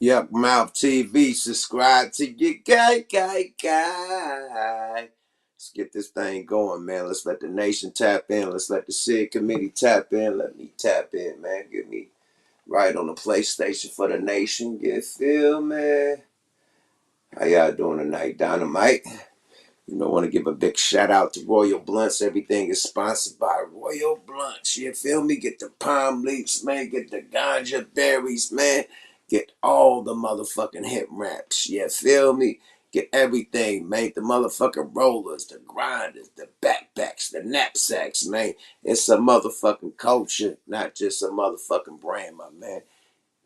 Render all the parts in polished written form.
Yukmouth TV, subscribe to your guy. Let's get this thing going, man. Let's let the nation tap in. Let's let the SID committee tap in. Let me tap in, man. Get me right on the PlayStation for the nation. You feel me? How y'all doing tonight, Dynamite? You know, want to give a big shout out to Royal Blunts. Everything is sponsored by Royal Blunts. You feel me? Get the palm leaves, man. Get the ganja berries, man. Get all the motherfucking hip wraps. You feel me? Get everything, man. The motherfucking rollers, the grinders, the backpacks, the knapsacks, man. It's a motherfucking culture, not just a motherfucking brand, my man.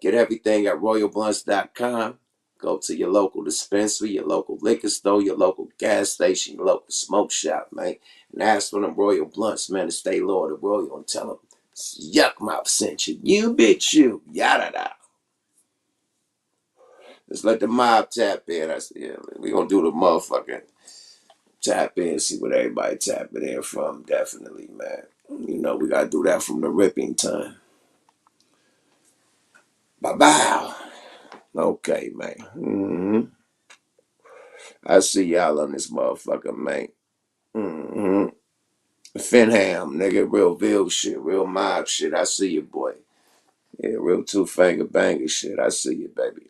Get everything at royalblunts.com. Go to your local dispensary, your local liquor store, your local gas station, your local smoke shop, man. And ask for them Royal Blunts, man, to stay loyal to Royal and tell them Yukmouth sent you. You bitch you. Yada da. Just let the mob tap in. I said, yeah, we gonna do the motherfucking tap in, see what everybody tapping in from. Definitely, man. You know, we gotta do that from the ripping time. Bye-bye. Okay, man. I see y'all on this motherfucker, man. Finham, nigga, real Ville shit, real mob shit. I see you, boy. Yeah, real two-finger banger shit. I see you, baby.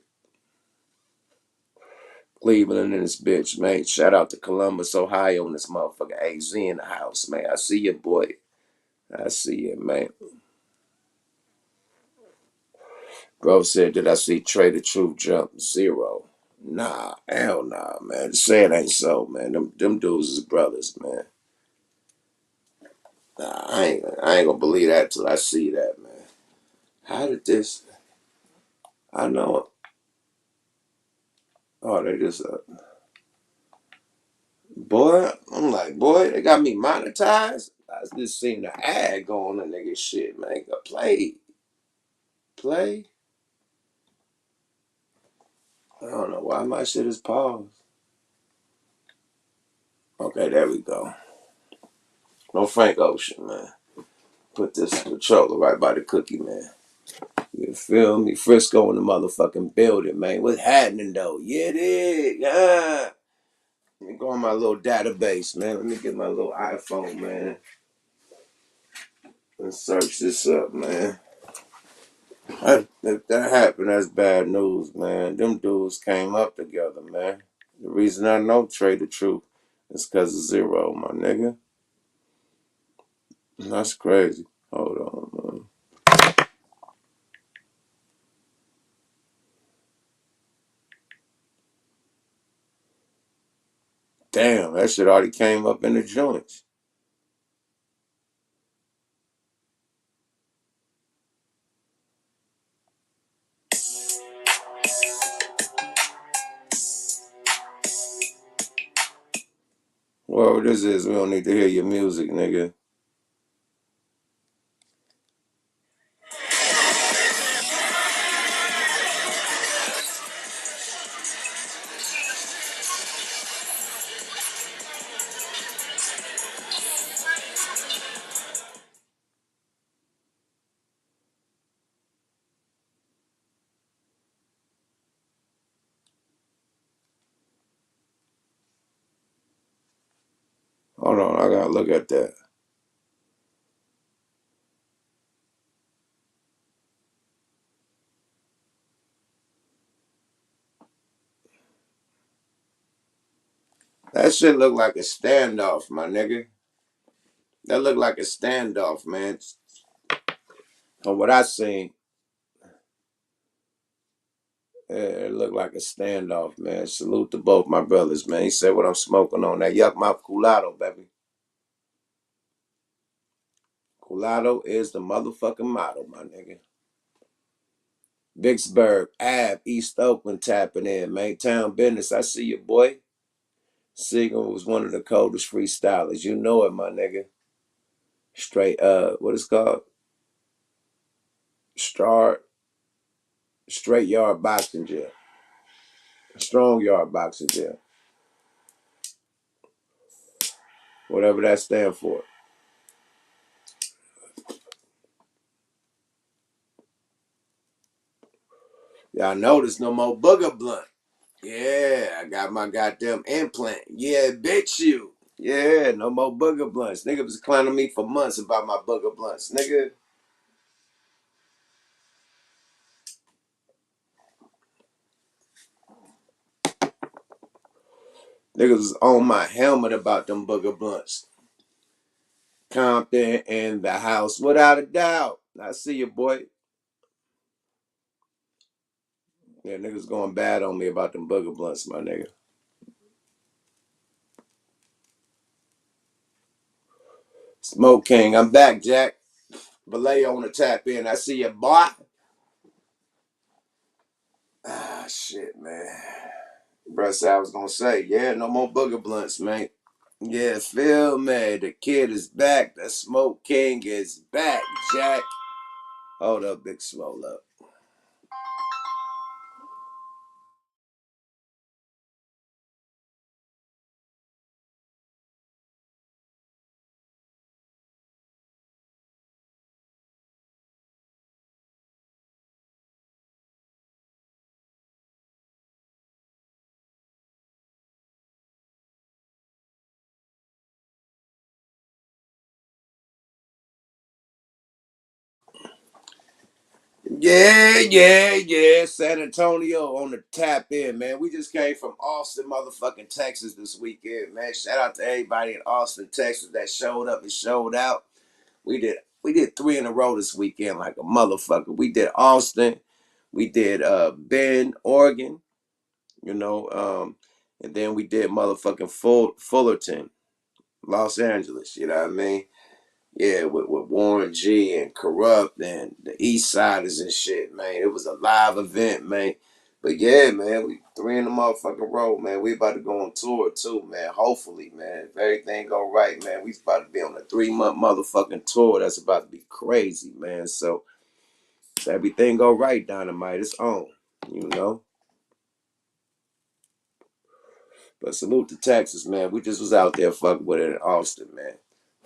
Cleveland in this bitch, man. Shout out to Columbus, Ohio, and this motherfucker AZ in the house, man. I see you, boy. I see you, man. Bro said, did I see Trey the Truth jump 0? Nah, hell nah, man. Say it ain't so, man. Them dudes is brothers, man. Nah, I ain't gonna believe that till I see that, man. How did this? I know. Oh, they just boy. I'm like, boy, they got me monetized. I just seen the ad going on nigga shit, man. Play. I don't know why my shit is paused. Okay, there we go. No Frank Ocean, man. Put this controller right by the cookie, man. You feel me? Frisco in the motherfucking building, man. What's happening though? Yeah, it is. Yeah. Let me go on my little database, man. Let me get my little iPhone, man. And search this up, man. If that happened, that's bad news, man. Them dudes came up together, man. The reason I know Trey the Truth is because of 0, my nigga. That's crazy. Hold on, man. Damn, that shit already came up in the joints. Whatever this is, we don't need to hear your music, nigga. Hold on, I gotta look at that. That shit look like a standoff, my nigga. That look like a standoff, man. From what I seen, it looked like a standoff, man. Salute to both my brothers, man. He said what I'm smoking on. That Yukmouth Culado, baby. Culado is the motherfucking motto, my nigga. Vicksburg, Ave, East Oakland tapping in, man. Town business. I see you, boy. Siegel was one of the coldest freestylers. You know it, my nigga. Straight, what it's called? Start, straight yard boxing gym. Strong yard boxing gym. Whatever that stand for. Y'all notice no more booger blunt. Yeah, I got my goddamn implant. Yeah, bitch you. Yeah, no more booger blunts. Nigga was clowning me for months about my booger blunts. Nigga. Niggas was on my helmet about them booger blunts. Compton in the house, without a doubt. I see you, boy. Yeah, niggas going bad on me about them booger blunts, my nigga. Smoke King, I'm back, Jack. Belay on the tap in. I see you, boy. Ah, shit, man. Bruh said I was gonna say, yeah, no more booger blunts, man. Yeah, feel me. The kid is back. The Smoke King is back, Jack. Hold up, Big Swole up. Yeah. San Antonio on the tap in, man. We just came from Austin, motherfucking Texas this weekend, man. Shout out to everybody in Austin, Texas that showed up and showed out. We did 3 in a row this weekend like a motherfucker. We did Austin, we did Bend, Oregon, you know, and then we did motherfucking Fullerton, Los Angeles, you know what I mean? Yeah, with Warren G and Corrupt and the East Siders and shit, man. It was a live event, man. But yeah, man, we 3 in the motherfucking row, man. We about to go on tour too, man. Hopefully, man. If everything go right, man, we about to be on a 3-month motherfucking tour. That's about to be crazy, man. So if everything go right, Dynamite, it's on. You know? But salute to Texas, man. We just was out there fucking with it in Austin, man.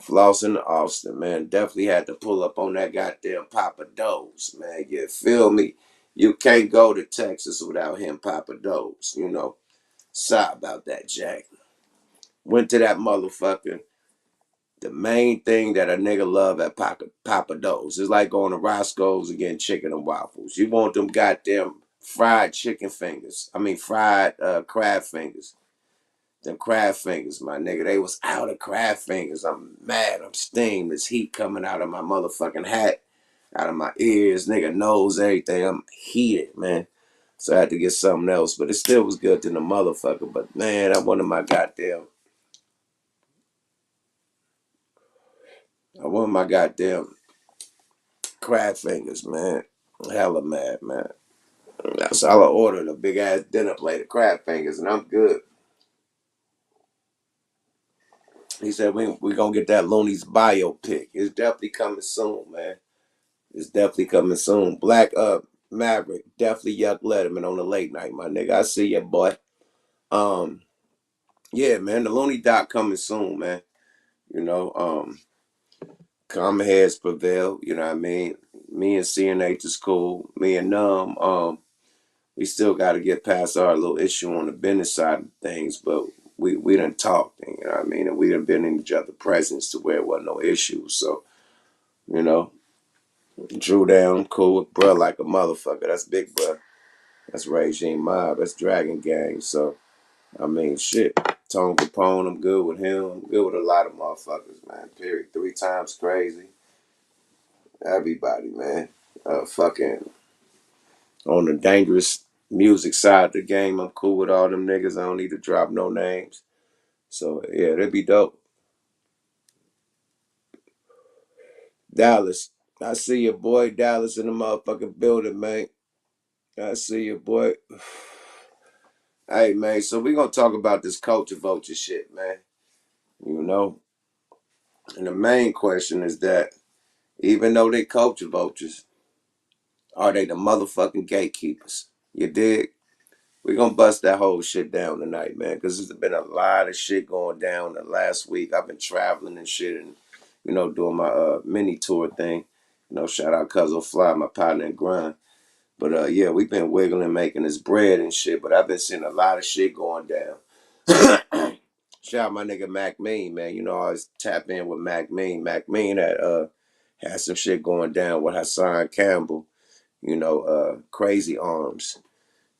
Flossing in Austin, man. Definitely had to pull up on that goddamn Papa Do's, man. You feel me? You can't go to Texas without him Papa Do's, you know. Sorry about that, Jack. Went to that motherfucker. The main thing that a nigga love at Papa Do's is like going to Roscoe's and getting chicken and waffles. You want them goddamn fried chicken fingers. I mean fried crab fingers. Them crab fingers, my nigga. They was out of crab fingers. I'm mad. I'm steamed. There's heat coming out of my motherfucking hat, out of my ears, nigga, nose, everything. I'm heated, man. So I had to get something else. But it still was good to the motherfucker. But man, I wanted my goddamn crab fingers, man. Hella mad, man. So I ordered a big ass dinner plate of crab fingers, and I'm good. He said we gonna get that Looney's biopic. It's definitely coming soon, man. It's definitely coming soon. Black Maverick, definitely Yuck Letterman on the late night, my nigga. I see ya, boy. Um, yeah, man, the Looney Doc coming soon, man. You know, common heads prevail, you know what I mean? Me and CNH is cool. Me and we still gotta get past our little issue on the business side of things, but we done talked, you know what I mean? And we done been in each other's presence to where it wasn't no issue. So, you know, Drew down, cool with bruh like a motherfucker. That's big bruh. That's Regime Mob. That's Dragon Gang. So, I mean, shit. Tone Capone, I'm good with him. I'm good with a lot of motherfuckers, man. Period. 3 times crazy. Everybody, man. Fucking on the dangerous music side of the game, I'm cool with all them niggas. I don't need to drop no names. So, yeah, that'd be dope. Dallas. I see your boy Dallas in the motherfucking building, man. I see your boy. Hey, man, so we gonna talk about this culture vulture shit, man. You know? And the main question is that even though they culture vultures, are they the motherfucking gatekeepers? You dig? We gonna bust that whole shit down tonight, man, because there's been a lot of shit going down the last week. I've been traveling and shit and, you know, doing my mini tour thing. You know, shout out Cuzzo Fly, my partner in grind. But yeah, we've been wiggling, making this bread and shit. But I've been seeing a lot of shit going down. Shout out my nigga Mac Mean, man. You know, I always tap in with Mac Mean. Mac Mean had some shit going down with Hassan Campbell. You know, Crazy Arms.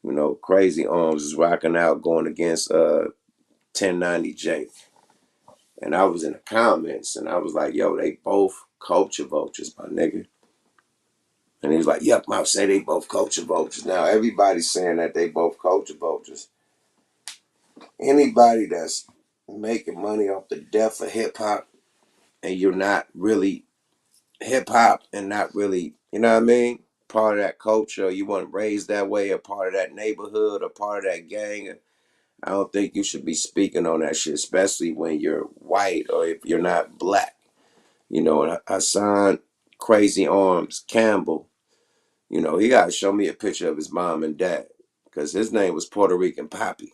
You know, Crazy Arms is rocking out going against 1090J. And I was in the comments and I was like, yo, they both culture vultures, my nigga. And he was like, Yukmouth say they both culture vultures. Now everybody's saying that they both culture vultures. Anybody that's making money off the death of hip hop and you're not really hip hop and not really, you know what I mean? Part of that culture, you weren't raised that way, or part of that neighborhood, or part of that gang. I don't think you should be speaking on that shit, especially when you're white or if you're not black. You know, Hassan Crazy Arms Campbell, you know, he got to show me a picture of his mom and dad because his name was Puerto Rican Poppy,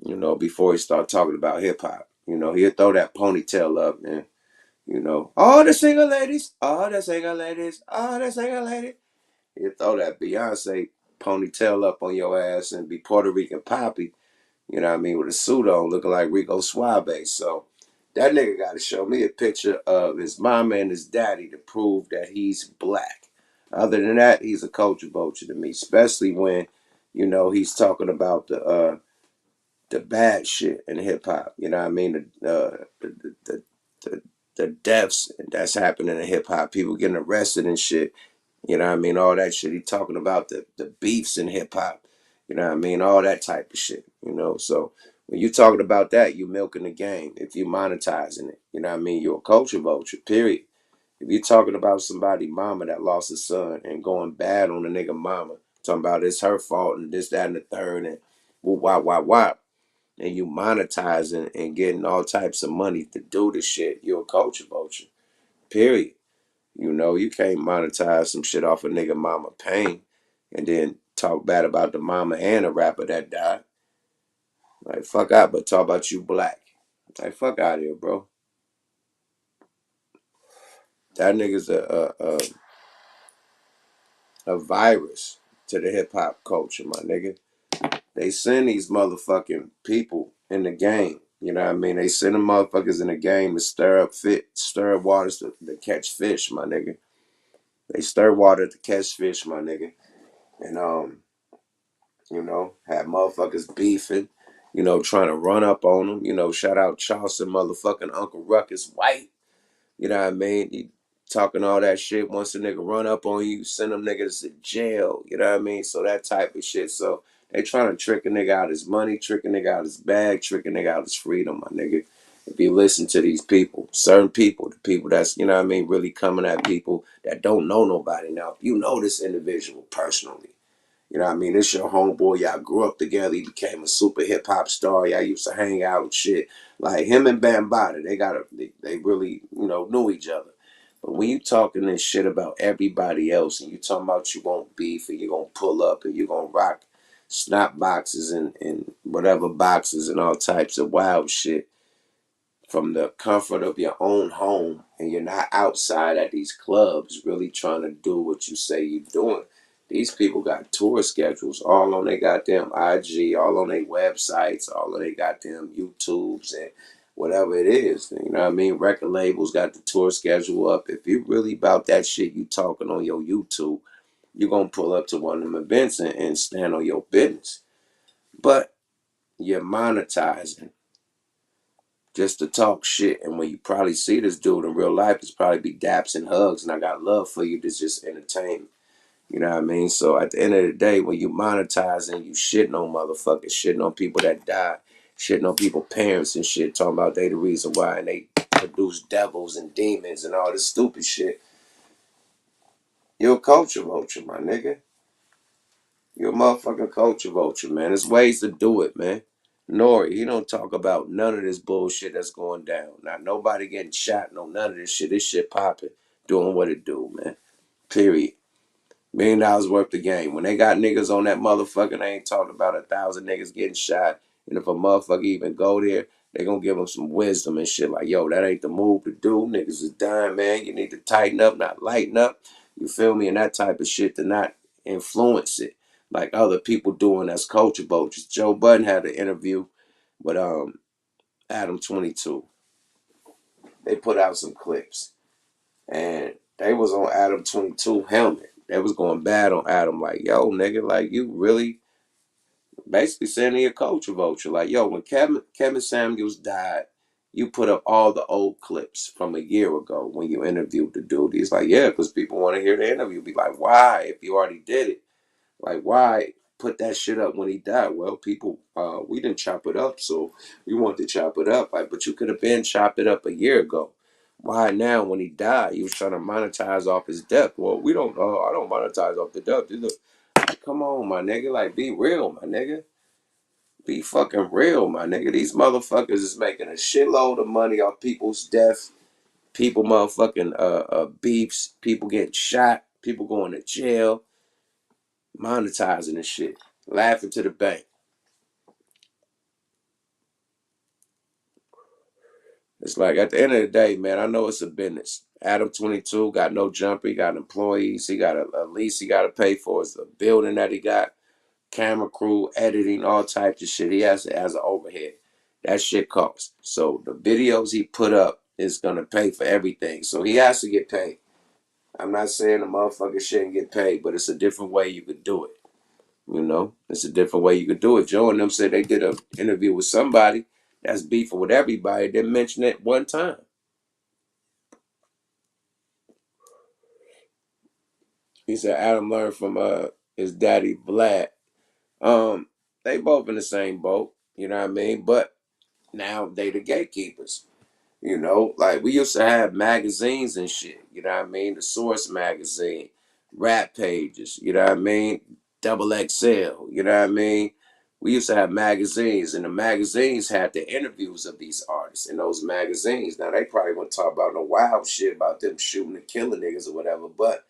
you know, before he started talking about hip hop. You know, he'd throw that ponytail up and, you know, all the single ladies, all the single ladies, all the single ladies. He'd throw that Beyonce ponytail up on your ass and be Puerto Rican Poppy, you know what I mean, with a suit on looking like Rico Suave. So that nigga got to show me a picture of his mama and his daddy to prove that he's black. Other than that, he's a culture vulture to me, especially when, you know, he's talking about the bad shit in hip hop. You know what I mean? The deaths that's happening in hip hop, people getting arrested and shit. You know what I mean? All that shit. He talking about the beefs in hip hop. You know what I mean? All that type of shit. You know, so when you talking about that, you milking the game. If you monetizing it, you know what I mean? You're a culture vulture, period. If you're talking about somebody mama that lost a son and going bad on the nigga mama, talking about it's her fault and this, that, and the third, and why, and you monetizing and getting all types of money to do the shit, you're a culture vulture, period. You know, you can't monetize some shit off a nigga mama pain and then talk bad about the mama and a rapper that died. Like, fuck out, but talk about you black. Like, fuck out of here, bro. That nigga's a virus to the hip hop culture, my nigga. They send these motherfucking people in the game. You know what I mean? They send them motherfuckers in the game to stir up waters to catch fish, my nigga. They stir water to catch fish, my nigga. And you know, have motherfuckers beefing, you know, trying to run up on them. You know, shout out Charleston motherfucking Uncle Ruckus White. You know what I mean? He talking all that shit. Once a nigga run up on you, send them niggas to jail. You know what I mean? So that type of shit. So they trying to trick a nigga out his money, trick a nigga out his bag, trick a nigga out his freedom, my nigga. If you listen to these people, certain people, the people that's, you know what I mean, really coming at people that don't know nobody. Now, if you know this individual personally, you know what I mean? This your homeboy. Y'all grew up together. He became a super hip hop star. Y'all used to hang out and shit. Like him and Bambaataa, they really, you know, knew each other. But when you talking this shit about everybody else and you talking about you won't beef and you're gonna pull up and you're gonna rock snap boxes and whatever boxes and all types of wild shit, from the comfort of your own home and you're not outside at these clubs really trying to do what you say you're doing. These people got tour schedules all on their goddamn IG, all on their websites, all on their goddamn YouTubes and whatever it is. You know what I mean? Record labels got the tour schedule up. If you really about that shit you talking on your YouTube, you're going to pull up to one of them events and stand on your business. But you're monetizing just to talk shit. And when you probably see this dude in real life, it's probably be daps and hugs. And I got love for you. This just entertainment. You know what I mean? So at the end of the day, when you monetize and you shitting on motherfuckers, shitting on people that died, shitting on people's parents and shit, talking about they the reason why and they produce devils and demons and all this stupid shit, you're a culture vulture, my nigga. You're a motherfucking culture vulture, man. There's ways to do it, man. Nori, he don't talk about none of this bullshit that's going down. Not nobody getting shot, no none of this shit. This shit popping, doing what it do, man. Period. $1 million worth of game. When they got niggas on that motherfucker, they ain't talking about 1,000 niggas getting shot. And if a motherfucker even go there, they gonna give them some wisdom and shit like, yo, that ain't the move to do. Niggas is dying, man. You need to tighten up, not lighten up. You feel me? And that type of shit to not influence it like other people doing as culture vultures. Joe Budden had an interview with Adam 22. They put out some clips and they was on Adam 22 helmet. They was going bad on Adam like, yo, nigga, like you really basically sending a culture vulture. Like, yo, when Kevin Samuels died, you put up all the old clips from a year ago when you interviewed the dude. He's like, yeah, because people want to hear the interview. Be like, why? If you already did it, like, why put that shit up when he died? Well, people, we didn't chop it up, so we wanted to chop it up. Like, but you could have been chopped it up a year ago. Why now, when he died, you was trying to monetize off his death? Well, we don't. I don't monetize off the death. Come on, my nigga. Like, be real, my nigga. Be fucking real, my nigga. These motherfuckers is making a shitload of money off people's death. People motherfucking beefs. People getting shot. People going to jail. Monetizing and shit. Laughing to the bank. It's like at the end of the day, man, I know it's a business. Adam 22 got no jumper. He got employees. He got a lease he got to pay for. It's a building that he got. Camera crew, editing, all types of shit. He has an overhead. That shit costs. So the videos he put up is gonna pay for everything. So he has to get paid. I'm not saying the motherfucker shouldn't get paid, but it's a different way you could do it. You know, it's a different way you could do it. Joe and them said they did an interview with somebody that's beefing with everybody. Didn't mention it one time. He said Adam learned from his daddy Vlad. They both in the same boat. You know what I mean? But now they the gatekeepers. You know, like we used to have magazines and shit. You know what I mean? The Source magazine, rap pages. You know what I mean? Double XL. You know what I mean? We used to have magazines, and the magazines had the interviews of these artists in those magazines. Now they probably wouldn't talk about no wild shit about them shooting and killing niggas or whatever, but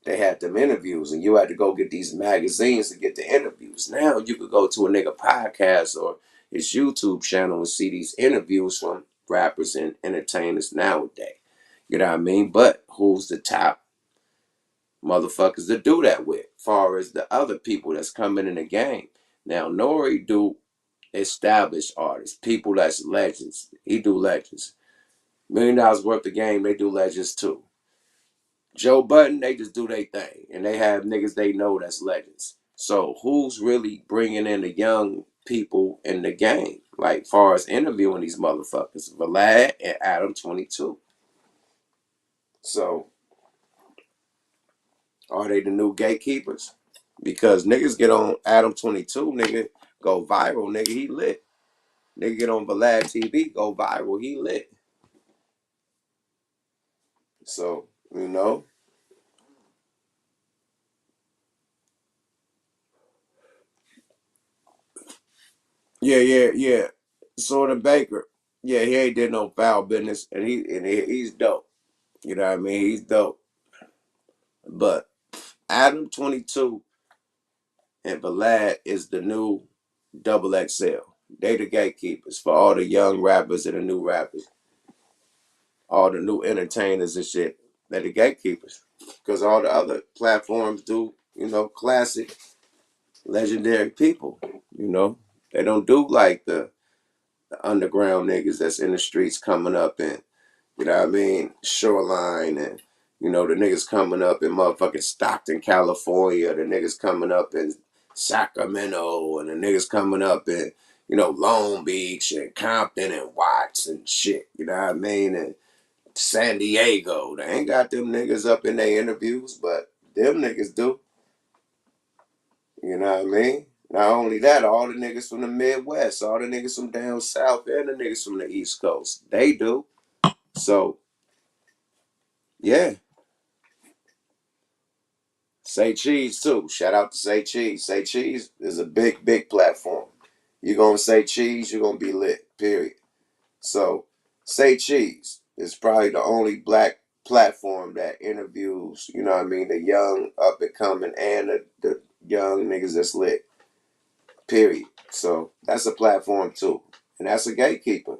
they had them interviews, and you had to go get these magazines to get the interviews. Now you could go to a nigga podcast or his YouTube channel and see these interviews from rappers and entertainers nowadays. You know what I mean? But who's the top motherfuckers to do that with? Far as the other people that's coming in the game. Now Nori do established artists, people that's legends. He do legends. $1 million worth of game, they do legends too. Joe Budden, they just do their thing, and they have niggas they know that's legends. So who's really bringing in the young people in the game? Like far as interviewing these motherfuckers, Vlad and Adam 22. So are they the new gatekeepers? Because niggas get on Adam 22, nigga go viral, nigga he lit. Nigga get on Vlad TV, go viral, he lit. So you know. Yeah. Sort of Baker. Yeah, he ain't did no foul business, and he's dope. You know what I mean? He's dope. But Adam 22 and Vlad is the new double XL. They the gatekeepers for all the young rappers and the new rappers, all the new entertainers and shit. They the gatekeepers. Because all the other platforms do, you know, classic, legendary people. You know, they don't do like the underground niggas that's in the streets coming up and you know what I mean, Shoreline and you know the niggas coming up in motherfucking Stockton, California, the niggas coming up in Sacramento and the niggas coming up in you know Long Beach and Compton and Watts and shit, you know what I mean, and San Diego. They ain't got them niggas up in their interviews, but them niggas do. You know what I mean? Not only that, all the niggas from the Midwest, all the niggas from down south, and the niggas from the East Coast, they do. So, yeah. Say Cheese, too. Shout out to Say Cheese. Say Cheese is a big platform. You're going to say Cheese, you're going to be lit, period. So, Say Cheese is probably the only black platform that interviews, you know what I mean, the young, up and coming, and the young niggas that's lit. Period. So that's a platform too. And that's a gatekeeper.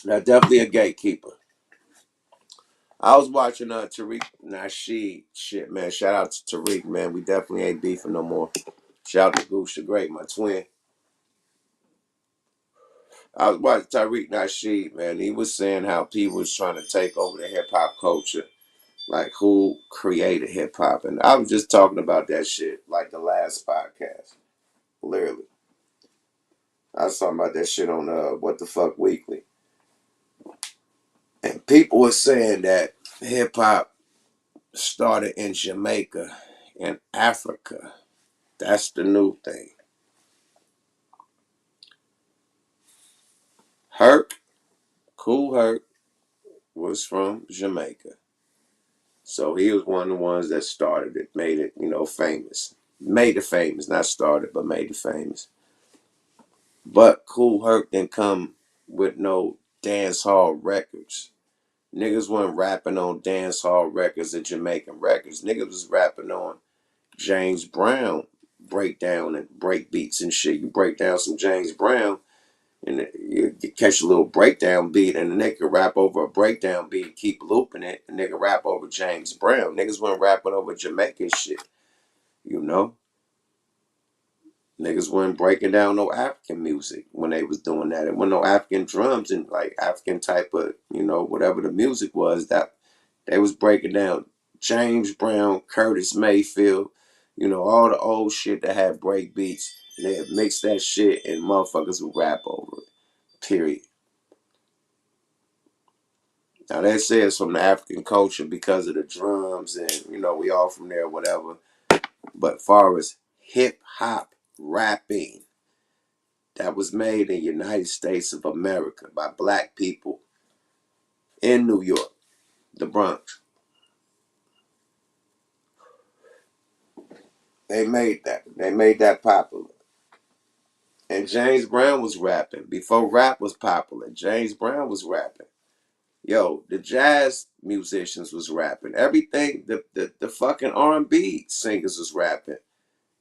That's definitely a gatekeeper. I was watching Tariq Nasheed shit, man. Shout out to Tariq, man. We definitely ain't beefing no more. Shout out to Goose the Great, my twin. I was watching Tariq Nasheed, man. He was saying how people was trying to take over the hip hop culture. Like who created hip hop. And I was just talking about that shit like the last podcast. Literally. I was talking about that shit on What the Fuck Weekly. And people were saying that hip hop started in Jamaica and Africa. That's the new thing. Herc, Cool Herc, was from Jamaica. So he was one of the ones that started it, made it, famous. Made it famous, not started, but made it famous. But Cool Herc didn't come with no dance hall records. Niggas wasn't rapping on dance hall records and Jamaican records. Niggas was rapping on James Brown breakdown and break beats and shit. You break down some James Brown and you catch a little breakdown beat and the nigga rap over a breakdown beat, keep looping it, and nigga rap over James Brown. Niggas wasn't rapping over Jamaican shit, you know? Niggas weren't breaking down no African music when they was doing that. It wasn't no African drums and like African type of, whatever the music was that they was breaking down James Brown, Curtis Mayfield, all the old shit that had break beats. They had mixed that shit and motherfuckers would rap over it. Period. Now that says from the African culture because of the drums and, we all from there, whatever. But far as hip hop rapping, that was made in the United States of America by black people in New York, the Bronx. They made that. They made that popular. And James Brown was rapping. Before rap was popular, James Brown was rapping. Yo, the jazz musicians was rapping. Everything, the fucking R&B singers was rapping.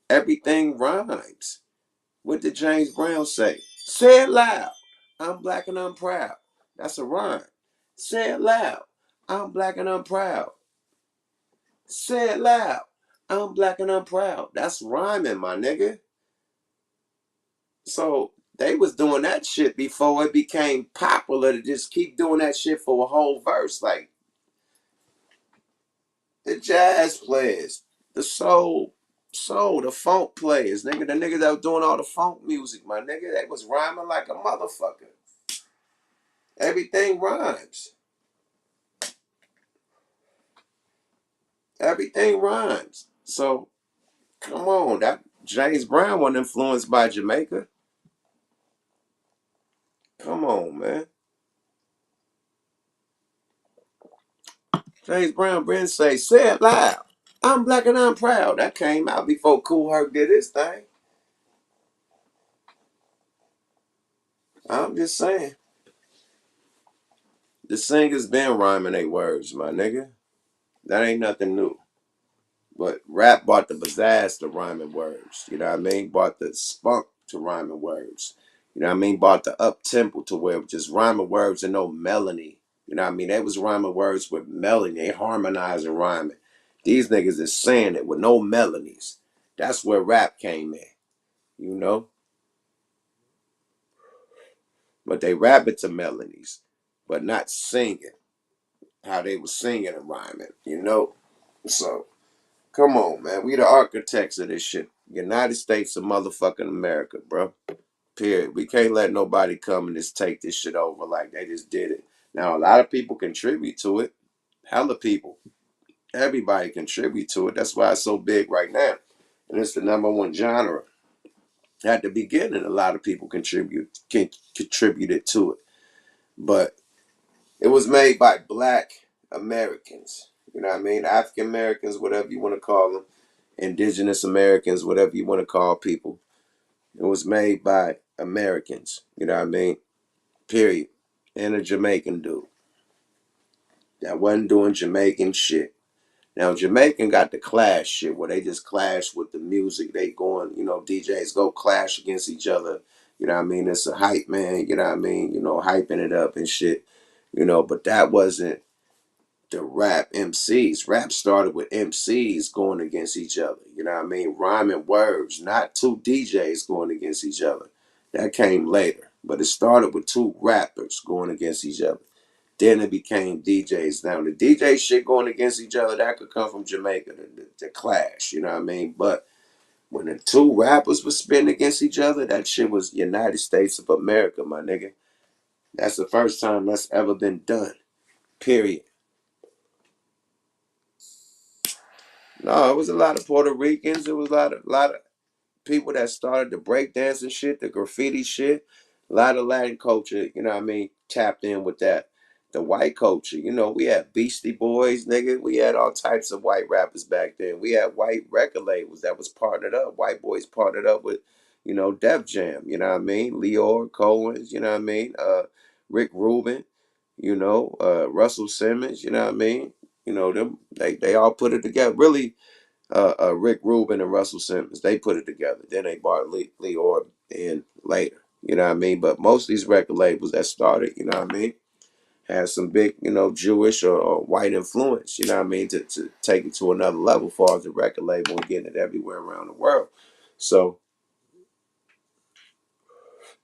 Everything rhymes. What did James Brown say? Say it loud. I'm black and I'm proud. That's a rhyme. Say it loud. I'm black and I'm proud. Say it loud. I'm black and I'm proud. That's rhyming, my nigga. So they was doing that shit before it became popular to just keep doing that shit for a whole verse. Like the jazz players, the the funk players, nigga, the niggas that was doing all the funk music, my nigga, they was rhyming like a motherfucker. Everything rhymes. Everything rhymes. So come on, that James Brown wasn't influenced by Jamaica. Come on, man. James Brown been say it loud. I'm black and I'm proud. That came out before Cool Herc did his thing. I'm just saying. The singers been rhyming their words, my nigga. That ain't nothing new. But rap brought the pizzazz to rhyming words. You know what I mean? Brought the spunk to rhyming words. You know what I mean? Brought the up tempo to where it was just rhyming words and no melody. You know what I mean? They was rhyming words with melody. They harmonizing rhyming. These niggas is saying it with no melodies. That's where rap came in. You know? But they rap it to melodies, but not singing how they was singing and rhyming, So, come on, man. We the architects of this shit. United States of motherfucking America, bro. Period. We can't let nobody come and just take this shit over like they just did it. Now, a lot of people contribute to it. Hella people. Everybody contribute to it. That's why it's so big right now. And it's the number one genre. At the beginning, a lot of people contributed to it. But it was made by black Americans. You know what I mean? African Americans, whatever you want to call them. Indigenous Americans, whatever you want to call people. It was made by Americans. You know what I mean? Period. And a Jamaican dude that wasn't doing Jamaican shit. Now, Jamaican got the clash shit where they just clash with the music. They going, DJs go clash against each other. You know what I mean? It's a hype, man. You know what I mean? Hyping it up and shit. But that wasn't the rap MCs. Rap started with MCs going against each other. You know what I mean? Rhyming words, not two DJs going against each other. That came later. But it started with two rappers going against each other. Then it became DJs. Now the DJ shit going against each other, that could come from Jamaica, the clash, you know what I mean? But when the two rappers were spitting against each other, that shit was United States of America, my nigga. That's the first time that's ever been done. Period. No, it was a lot of Puerto Ricans. It was a lot of people that started the breakdancing shit, the graffiti shit. A lot of Latin culture, you know what I mean, tapped in with that. The white culture, you know, we had Beastie Boys, nigga. We had all types of white rappers back then. We had white record labels that was partnered up. White boys partnered up with, you know, Def Jam, you know what I mean? Leor Cohen's, you know what I mean? Rick Rubin, you know, Russell Simmons, you know what I mean? You know, them they all put it together. Really, Rick Rubin and Russell Simmons. They put it together. Then they brought Lee Orb in later. You know what I mean? But most of these record labels that started, you know what I mean, had some big, you know, Jewish or white influence, you know what I mean, to take it to another level as far as the record label and getting it everywhere around the world. So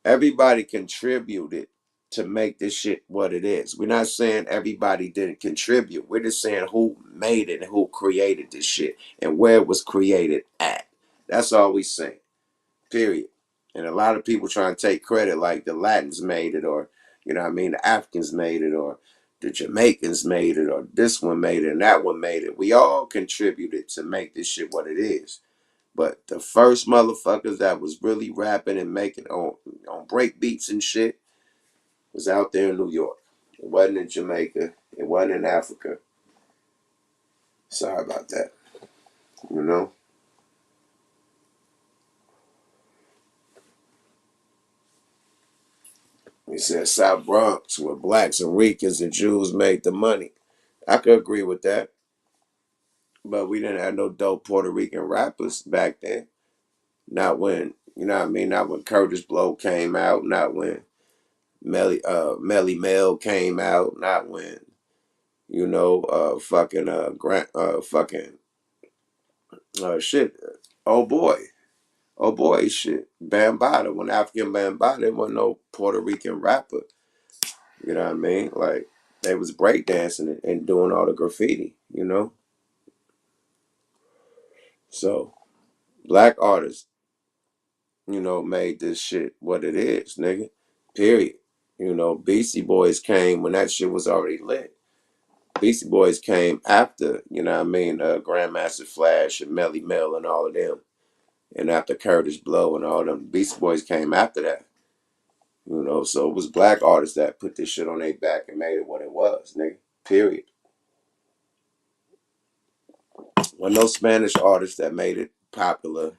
everybody contributed to make this shit what it is. We're not saying everybody didn't contribute. We're just saying who made it and who created this shit and where it was created at. That's all we saying. Period. And a lot of people try to take credit like the Latins made it, or, you know what I mean, the Africans made it, or the Jamaicans made it, or this one made it and that one made it. We all contributed to make this shit what it is. But the first motherfuckers that was really rapping and making on break beats and shit was out there in New York. It wasn't in Jamaica. It wasn't in Africa. Sorry about that. You know? He said South Bronx, where blacks and Ricans and Jews made the money. I could agree with that. But we didn't have no dope Puerto Rican rappers back then. Not when, you know what I mean? Not when Curtis Blow came out. Not when Melly Mel came out. Not when, you know, shit. Oh boy. Oh boy, shit. Bambaataa. When African Bambaataa, there wasn't no Puerto Rican rapper. You know what I mean? Like, they was breakdancing and doing all the graffiti, you know? So, black artists, you know, made this shit what it is, nigga. Period. You know, Beastie Boys came when that shit was already lit. Beastie Boys came after, you know what I mean, Grandmaster Flash and Melly Mel and all of them. And after Curtis Blow and all them. Beastie Boys came after that. You know, so it was black artists that put this shit on their back and made it what it was, nigga. Period. When no Spanish artists that made it popular.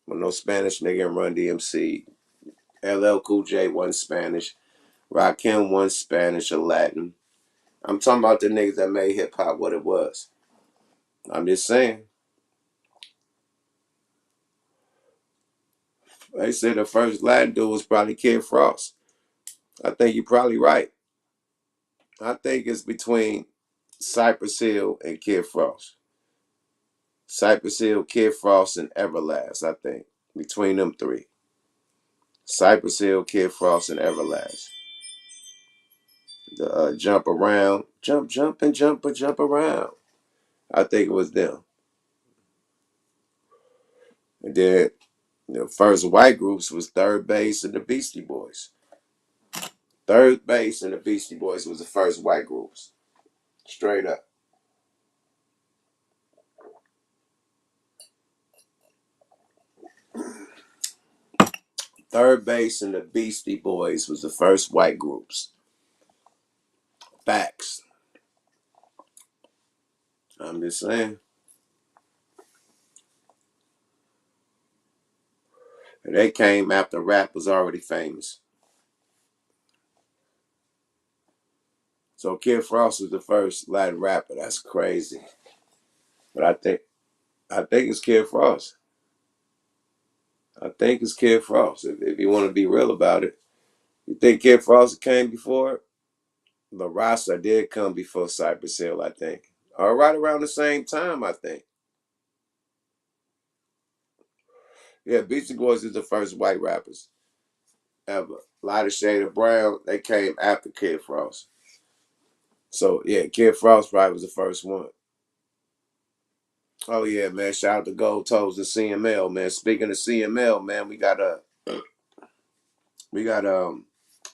When no Spanish nigga in Run DMC. LL Cool J wasn't Spanish. Rakim wasn't Spanish or Latin. I'm talking about the niggas that made hip hop what it was. I'm just saying. They said the first Latin dude was probably Kid Frost. I think you're probably right. I think it's between Cypress Hill and Kid Frost. Cypress Hill, Kid Frost, and Everlast, I think. Between them three. Cypress Hill, Kid Frost, and Everlast. The jump around. Jump, jump, and jump, but jump around. I think it was them. And then the first white groups was Third Base and the Beastie Boys. Third Base and the Beastie Boys was the first white groups. Straight up. Third Base and the Beastie Boys was the first white groups. Facts. I'm just saying. And they came after rap was already famous. So Kid Frost was the first Latin rapper. That's crazy. But I think it's Kid Frost. I think it's Kid Frost. If you want to be real about it. You think Kid Frost came before? La Raza did come before Cypress Hill, I think. Or right around the same time, I think. Yeah, Beastie Boys is the first white rappers ever. Lighter Shade of Brown, they came after Kid Frost. So yeah, Kid Frost probably was the first one. Oh yeah, man. Shout out to Gold Toes and CML, man. Speaking of CML, man, we got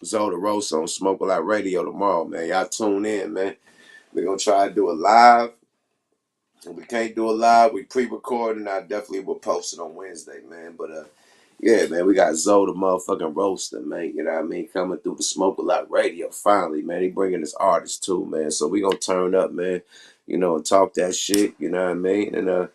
Zoda Rosa on Smoke a Lot Radio tomorrow, man. Y'all tune in, man. We're gonna try to do it live. If we can't do it live, we pre-record and I definitely will post it on Wednesday, man. But yeah, man, we got Zoda motherfucking roaster, man. You know what I mean? Coming through the Smoke a Lot Radio finally, man. He bringing his artists too, man. So we gonna turn up, man. You know, and talk that shit. You know what I mean? And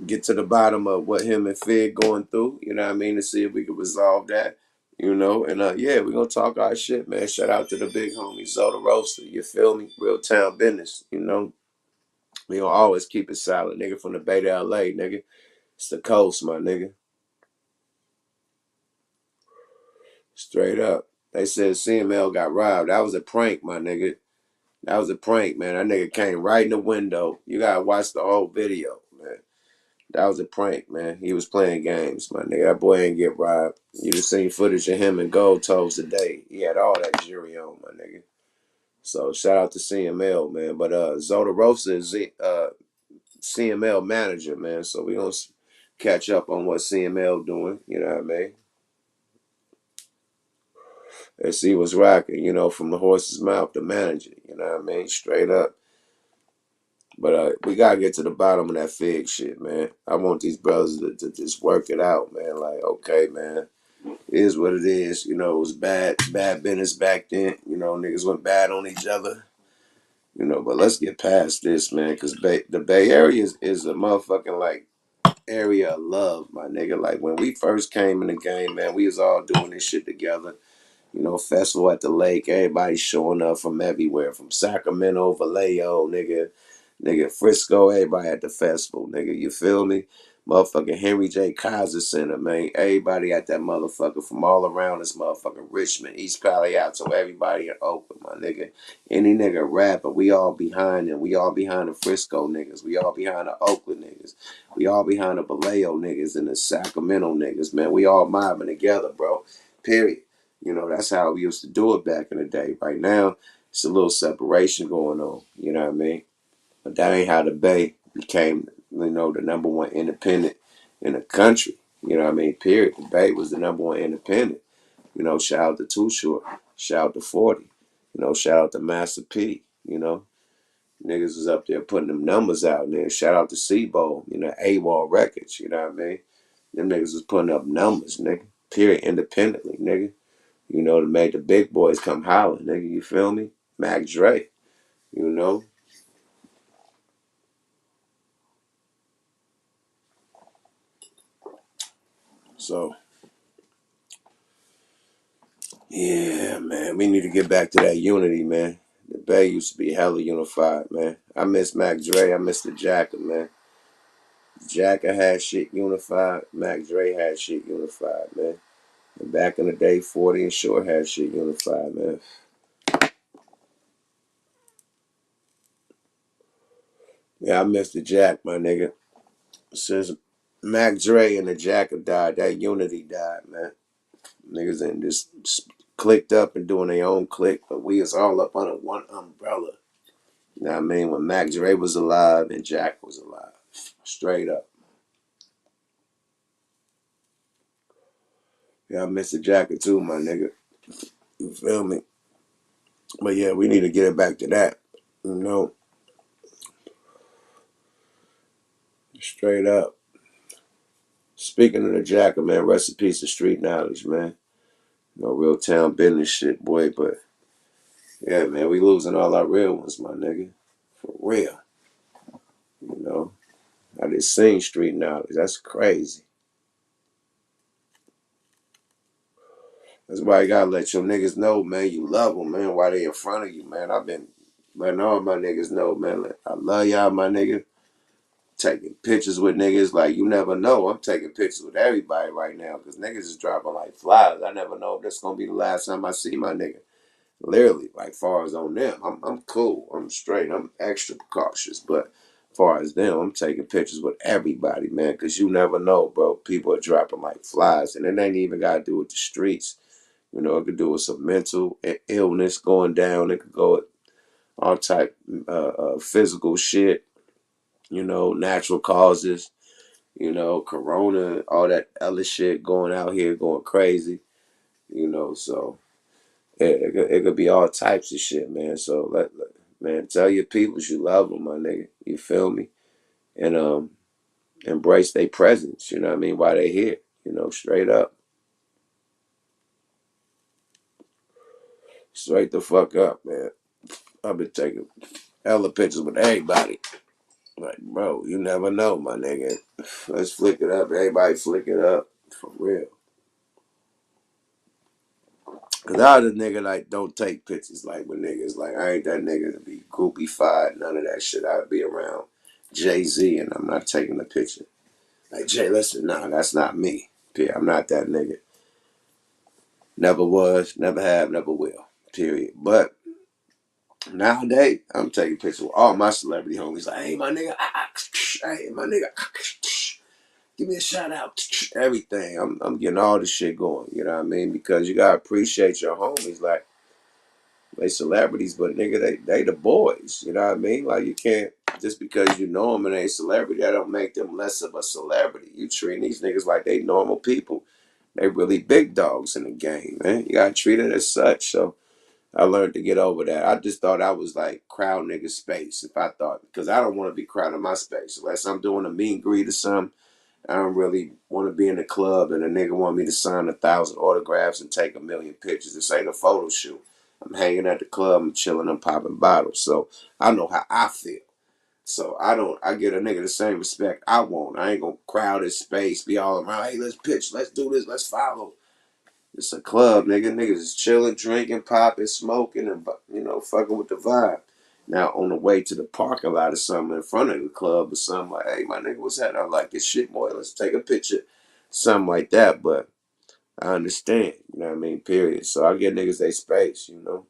get to the bottom of what him and Fig going through. You know what I mean? To see if we can resolve that. You know, and yeah, we're gonna talk our shit, man. Shout out to the big homie, Zoda Roaster. You feel me? Real town business, you know. We gonna always keep it solid, nigga, from the Bay to LA, nigga. It's the coast, my nigga. Straight up. They said CML got robbed. That was a prank, my nigga. That was a prank, man. That nigga came right in the window. You gotta watch the whole video, man. That was a prank, man. He was playing games, my nigga. That boy ain't get robbed. You just seen footage of him and Gold Toes today. He had all that jury on, my nigga. So shout out to CML, man. But Zoda Rosa is CML manager, man. So we gonna catch up on what CML doing. You know what I mean? And see what's rocking. You know, from the horse's mouth, the manager. You know what I mean? Straight up. But we gotta get to the bottom of that Fig shit, man. I want these brothers to just work it out, man. Like, okay, man, it is what it is. You know, it was bad business back then. You know, niggas went bad on each other. You know, but let's get past this, man, because the Bay Area is a motherfucking like area of love, my nigga. Like when we first came in the game, man, we was all doing this shit together. You know, festival at the lake, everybody showing up from everywhere, from Sacramento, Vallejo, nigga, Frisco, everybody at the festival, nigga. You feel me? Motherfucking Henry J. Kaiser Center, man. Everybody at that motherfucker from all around this motherfucking Richmond, East Palo Alto, everybody in Oakland, my nigga. Any nigga rapping, we all behind them. We all behind the Frisco niggas. We all behind the Oakland niggas. We all behind the Vallejo niggas and the Sacramento niggas, man. We all mobbing together, bro. Period. You know, that's how we used to do it back in the day. Right now, it's a little separation going on. You know what I mean? But that ain't how the Bay became, you know, the number one independent in the country. You know what I mean? Period. The Bay was the number one independent. You know, shout out to Too Short. Shout out to 40. You know, shout out to Master P. You know, niggas was up there putting them numbers out there. Shout out to Seabold, you know, AWOL Records. You know what I mean? Them niggas was putting up numbers, nigga. Period. Independently, nigga. You know, to make the big boys come holler, nigga. You feel me? Mac Dre. You know? So, yeah, man. We need to get back to that unity, man. The Bay used to be hella unified, man. I miss Mac Dre. I miss the Jacker, man. Jacker had shit unified. Mac Dre had shit unified, man. And back in the day, 40 and Short had shit unified, man. Yeah, I miss the Jack, my nigga. Since Mac Dre and the Jacker died, that unity died, man. Niggas ain't just clicked up and doing their own clique, but we was all up under one umbrella. You know what I mean? When Mac Dre was alive and Jack was alive. Straight up. Yeah, I miss the Jacker too, my nigga. You feel me? But yeah, we need to get it back to that. You know? Straight up. Speaking of the Jacker, man, rest in peace of street knowledge, man. You know, real town business shit, boy, but yeah, man, we losing all our real ones, my nigga. For real. You know? I just seen street knowledge. That's crazy. That's why you gotta let your niggas know, man, you love them, man, while they in front of you, man. I've been letting all my niggas know, man, like, I love y'all, my nigga. Taking pictures with niggas, like, you never know. I'm taking pictures with everybody right now, because niggas is dropping like flies. I never know if that's gonna be the last time I see my nigga. Literally, like far as on them, I'm cool. I'm straight. I'm extra cautious. But far as them, I'm taking pictures with everybody, man, because you never know, bro. People are dropping like flies, and it ain't even got to do with the streets. You know, it could do with some mental illness going down. It could go with all type physical shit. You know, natural causes. You know, corona, all that other shit going out here, going crazy. You know, so it could be all types of shit, man. So man, tell your peoples you love them, my nigga. You feel me? And embrace their presence. You know what I mean? While they here, you know, straight up, straight the fuck up, man. I've been taking hella pictures with everybody. Like, bro, you never know, my nigga. Let's flick it up. Everybody flick it up for real. Cause I was a nigga like don't take pictures like with niggas. Like I ain't that nigga to be groupie-fied, none of that shit. I'd be around Jay-Z and I'm not taking a picture. Like Jay, listen, nah, that's not me. Yeah, I'm not that nigga. Never was, never have, never will. Period. But nowadays, I'm taking pictures with all my celebrity homies. Like, hey my nigga, hey my nigga, give me a shout out. Everything. I'm getting all this shit going. You know what I mean? Because you gotta appreciate your homies. Like they celebrities, but nigga, they the boys. You know what I mean? Like you can't just because you know them and they celebrity, that don't make them less of a celebrity. You treat these niggas like they normal people. They really big dogs in the game, man. You gotta treat it as such. So I learned to get over that. I just thought I was like crowd nigga space. If I thought, because I don't want to be crowding my space unless I'm doing a meet and greet or something. I don't really want to be in the club and a nigga want me to sign 1,000 autographs and take 1,000,000 pictures. This ain't a photo shoot. I'm hanging at the club, I'm chilling, I'm popping bottles. So I know how I feel. So I get a nigga the same respect I want. I ain't gonna crowd his space, be all around, hey, let's pitch, let's do this, let's follow. It's a club, nigga. Niggas is chilling, drinking, popping, smoking, and you know, fucking with the vibe. Now on the way to the parking lot or something in front of the club or something like, hey, my nigga, what's that? I like this shit, boy. Let's take a picture, something like that. But I understand, you know what I mean? Period. So I get niggas they space, you know.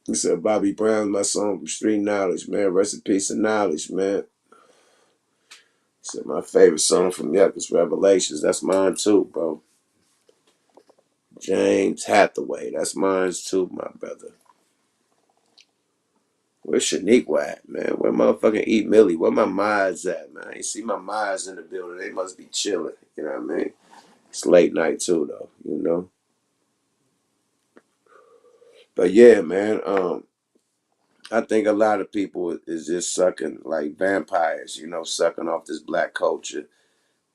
He said Bobby Brown's my song from Street Knowledge, man. Rest in peace and knowledge, man. He said my favorite song from Yuck is Revelations. That's mine too, bro. James Hathaway. That's mine too, my brother. Where's Shaniqua at, man? Where motherfucking Eat Millie? Where my Miles at, man? You see my Miles in the building. They must be chilling. You know what I mean? It's late night too, though. You know. But yeah, man. I think a lot of people is just sucking like vampires. You know, sucking off this black culture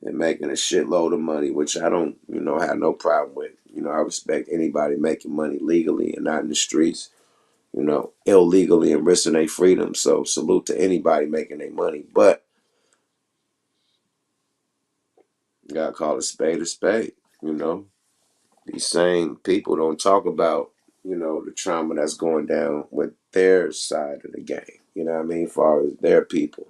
and making a shitload of money, which I don't, you know, have no problem with. You know, I respect anybody making money legally and not in the streets. You know, illegally and risking their freedom. So salute to anybody making their money, but you gotta call a spade a spade, you know. These same people don't talk about, you know, the trauma that's going down with their side of the game. You know what I mean? As far as their people.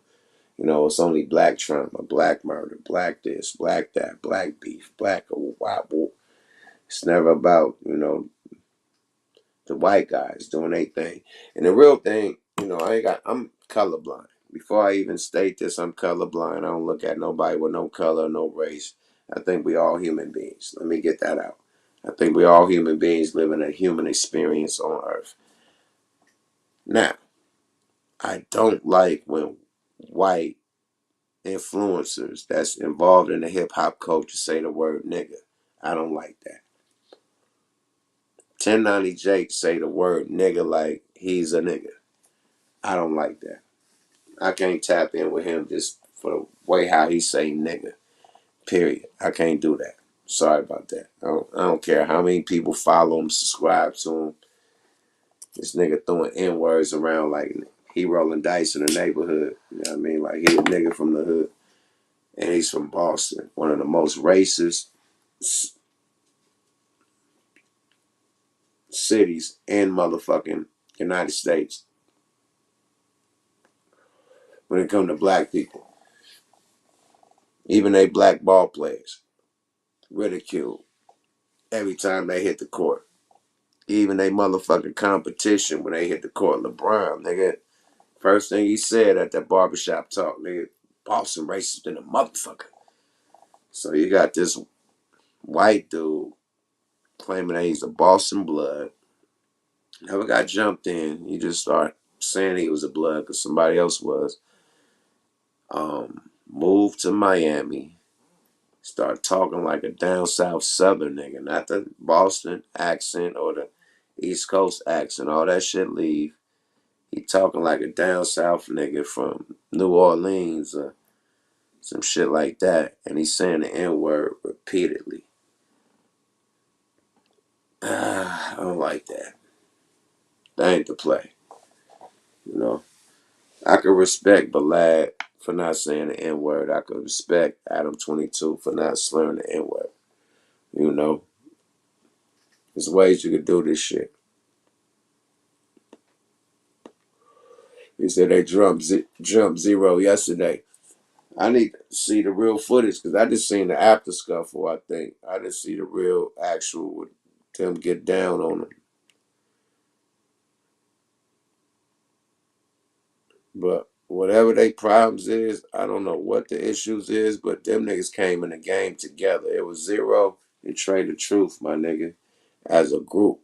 You know, it's only black trauma, black murder, black this, black that, black beef, black white wolf. It's never about, you know, the white guys doing their thing. And the real thing, you know, I'm colorblind. Before I even state this, I'm colorblind. I don't look at nobody with no color, no race. I think we all human beings. Let me get that out. I think we all human beings living a human experience on earth. Now, I don't like when white influencers that's involved in the hip hop culture say the word nigga. I don't like that. 1090 Jake say the word nigga like he's a nigga. I don't like that. I can't tap in with him just for the way how he say nigga. Period. I can't do that. Sorry about that. I don't care how many people follow him, subscribe to him. This nigga throwing N words around like he rolling dice in the neighborhood. You know what I mean? Like he a nigga from the hood. And he's from Boston. One of the most racist cities in motherfucking United States when it comes to black people. Even they black ball players. ridiculed every time they hit the court. Even they motherfucking competition when they hit the court. LeBron, nigga, first thing he said at that barbershop talk, nigga, Boston racist than a motherfucker. So you got this white dude claiming that he's a Boston blood. Never got jumped in. He just started saying he was a blood because somebody else was. Moved to Miami. Start talking like a down south southern nigga, not the Boston accent or the East Coast accent. All that shit leave. He talking like a down south nigga from New Orleans or some shit like that. And he's saying the N-word repeatedly. I don't like that. That ain't the play. You know, I could respect Balad for not saying the N-word. I could respect Adam 22 for not slurring the N-word. You know, there's ways you could do this shit. He said they jumped zero yesterday. I need to see the real footage because I just seen the after scuffle, I think. I didn't see the real actual with them get down on them. But whatever they problems is, I don't know what the issues is, but them niggas came in the game together. It was Zero and Trey the Truth, my nigga, as a group.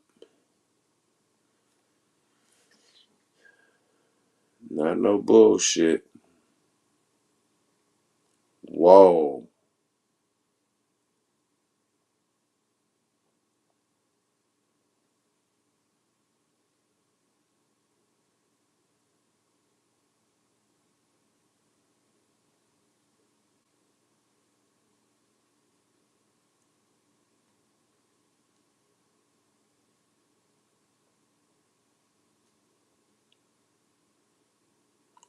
Not no bullshit. Whoa.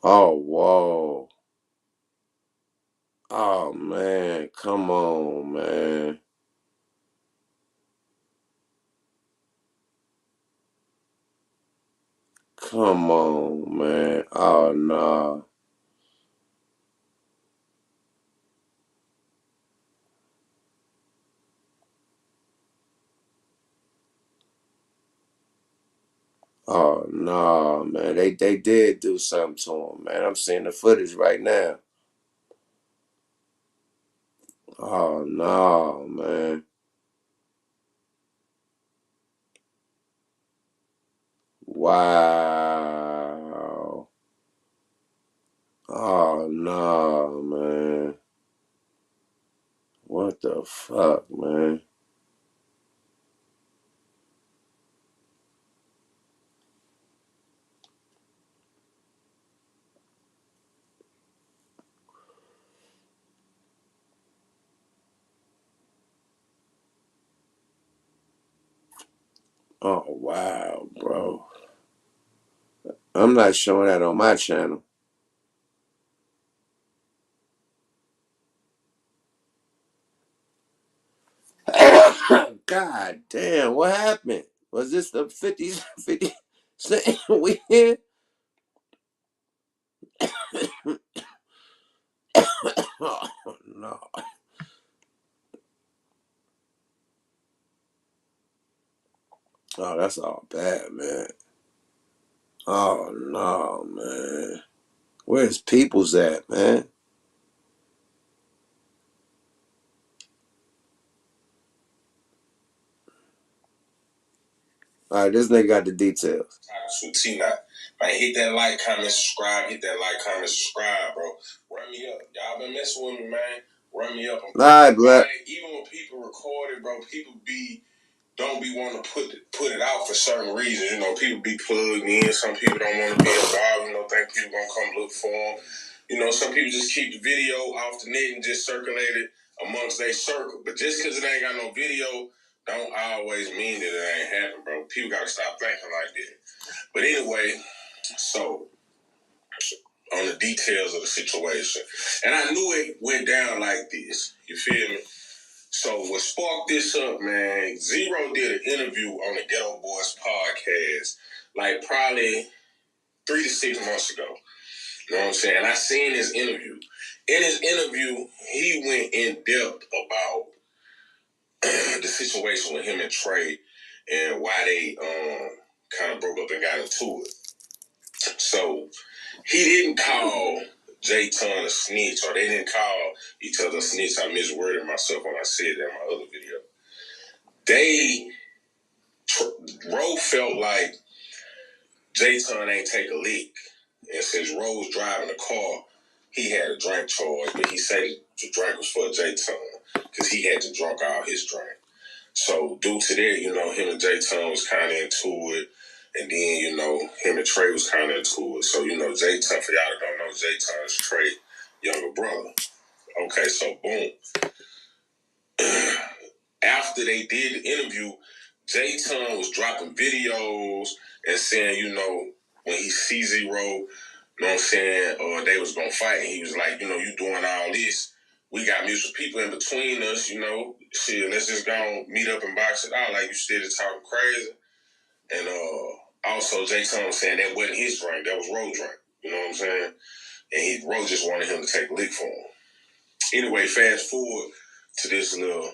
Oh, whoa. Oh, man. Come on, man. Come on, man. Oh, no. Oh, no, man. They did do something to him, man. I'm seeing the footage right now. Oh, no, man. Wow. Oh, no, man. What the fuck, man? Oh, wow, bro. I'm not showing that on my channel. God damn, what happened? Was this the 50 cent weekend? Oh, no. Oh, that's all bad, man. Oh, no, man. Where's people's at, man? All right, this nigga got the details. Man, hit that like, comment, subscribe. Hit that like, comment, subscribe, bro. Run me up. Y'all been messing with me, man. Run me up. All right, Black. Even when people record it, bro, people don't be wanting to put it out for certain reasons. You know, people be plugged in. Some people don't want to be involved. You know, think people gonna come look for them. You know, some people just keep the video off the net and just circulate it amongst their circle. But just because it ain't got no video, don't always mean that it ain't happening, bro. People gotta stop thinking like that. But anyway, so on the details of the situation, and I knew it went down like this. You feel me? So what sparked this up, man? Zero did an interview on the Ghetto Boys podcast, like probably 3 to 6 months ago. You know what I'm saying? And I seen his interview. In his interview, he went in depth about the situation with him and Trey and why they kind of broke up and got into it. So he didn't call J-Ton a snitch, or they didn't call each other a snitch. I misworded myself when I said that in my other video. Ro felt like J-Ton ain't take a lick. And since Ro was driving the car, he had a drink charge, but he said the drink was for J-Ton because he had to drunk all his drink. So due to that, him and J-Ton was kind of into it. And then, him and Trey was kind of into it. So, J-Ton, for y'all that don't know, J-Ton is Trey's younger brother. Okay, so boom. After they did the interview, J-Ton was dropping videos and saying, when he sees Zero, you know what I'm saying, or they was going to fight, and he was like, you doing all this. We got mutual people in between us, shit, let's just go meet up and box it out like you still talking crazy. And also, J-Ton was saying that wasn't his drink, that was Ro drink, you know what I'm saying? And Ro just wanted him to take a lick for him. Anyway, fast forward to this little,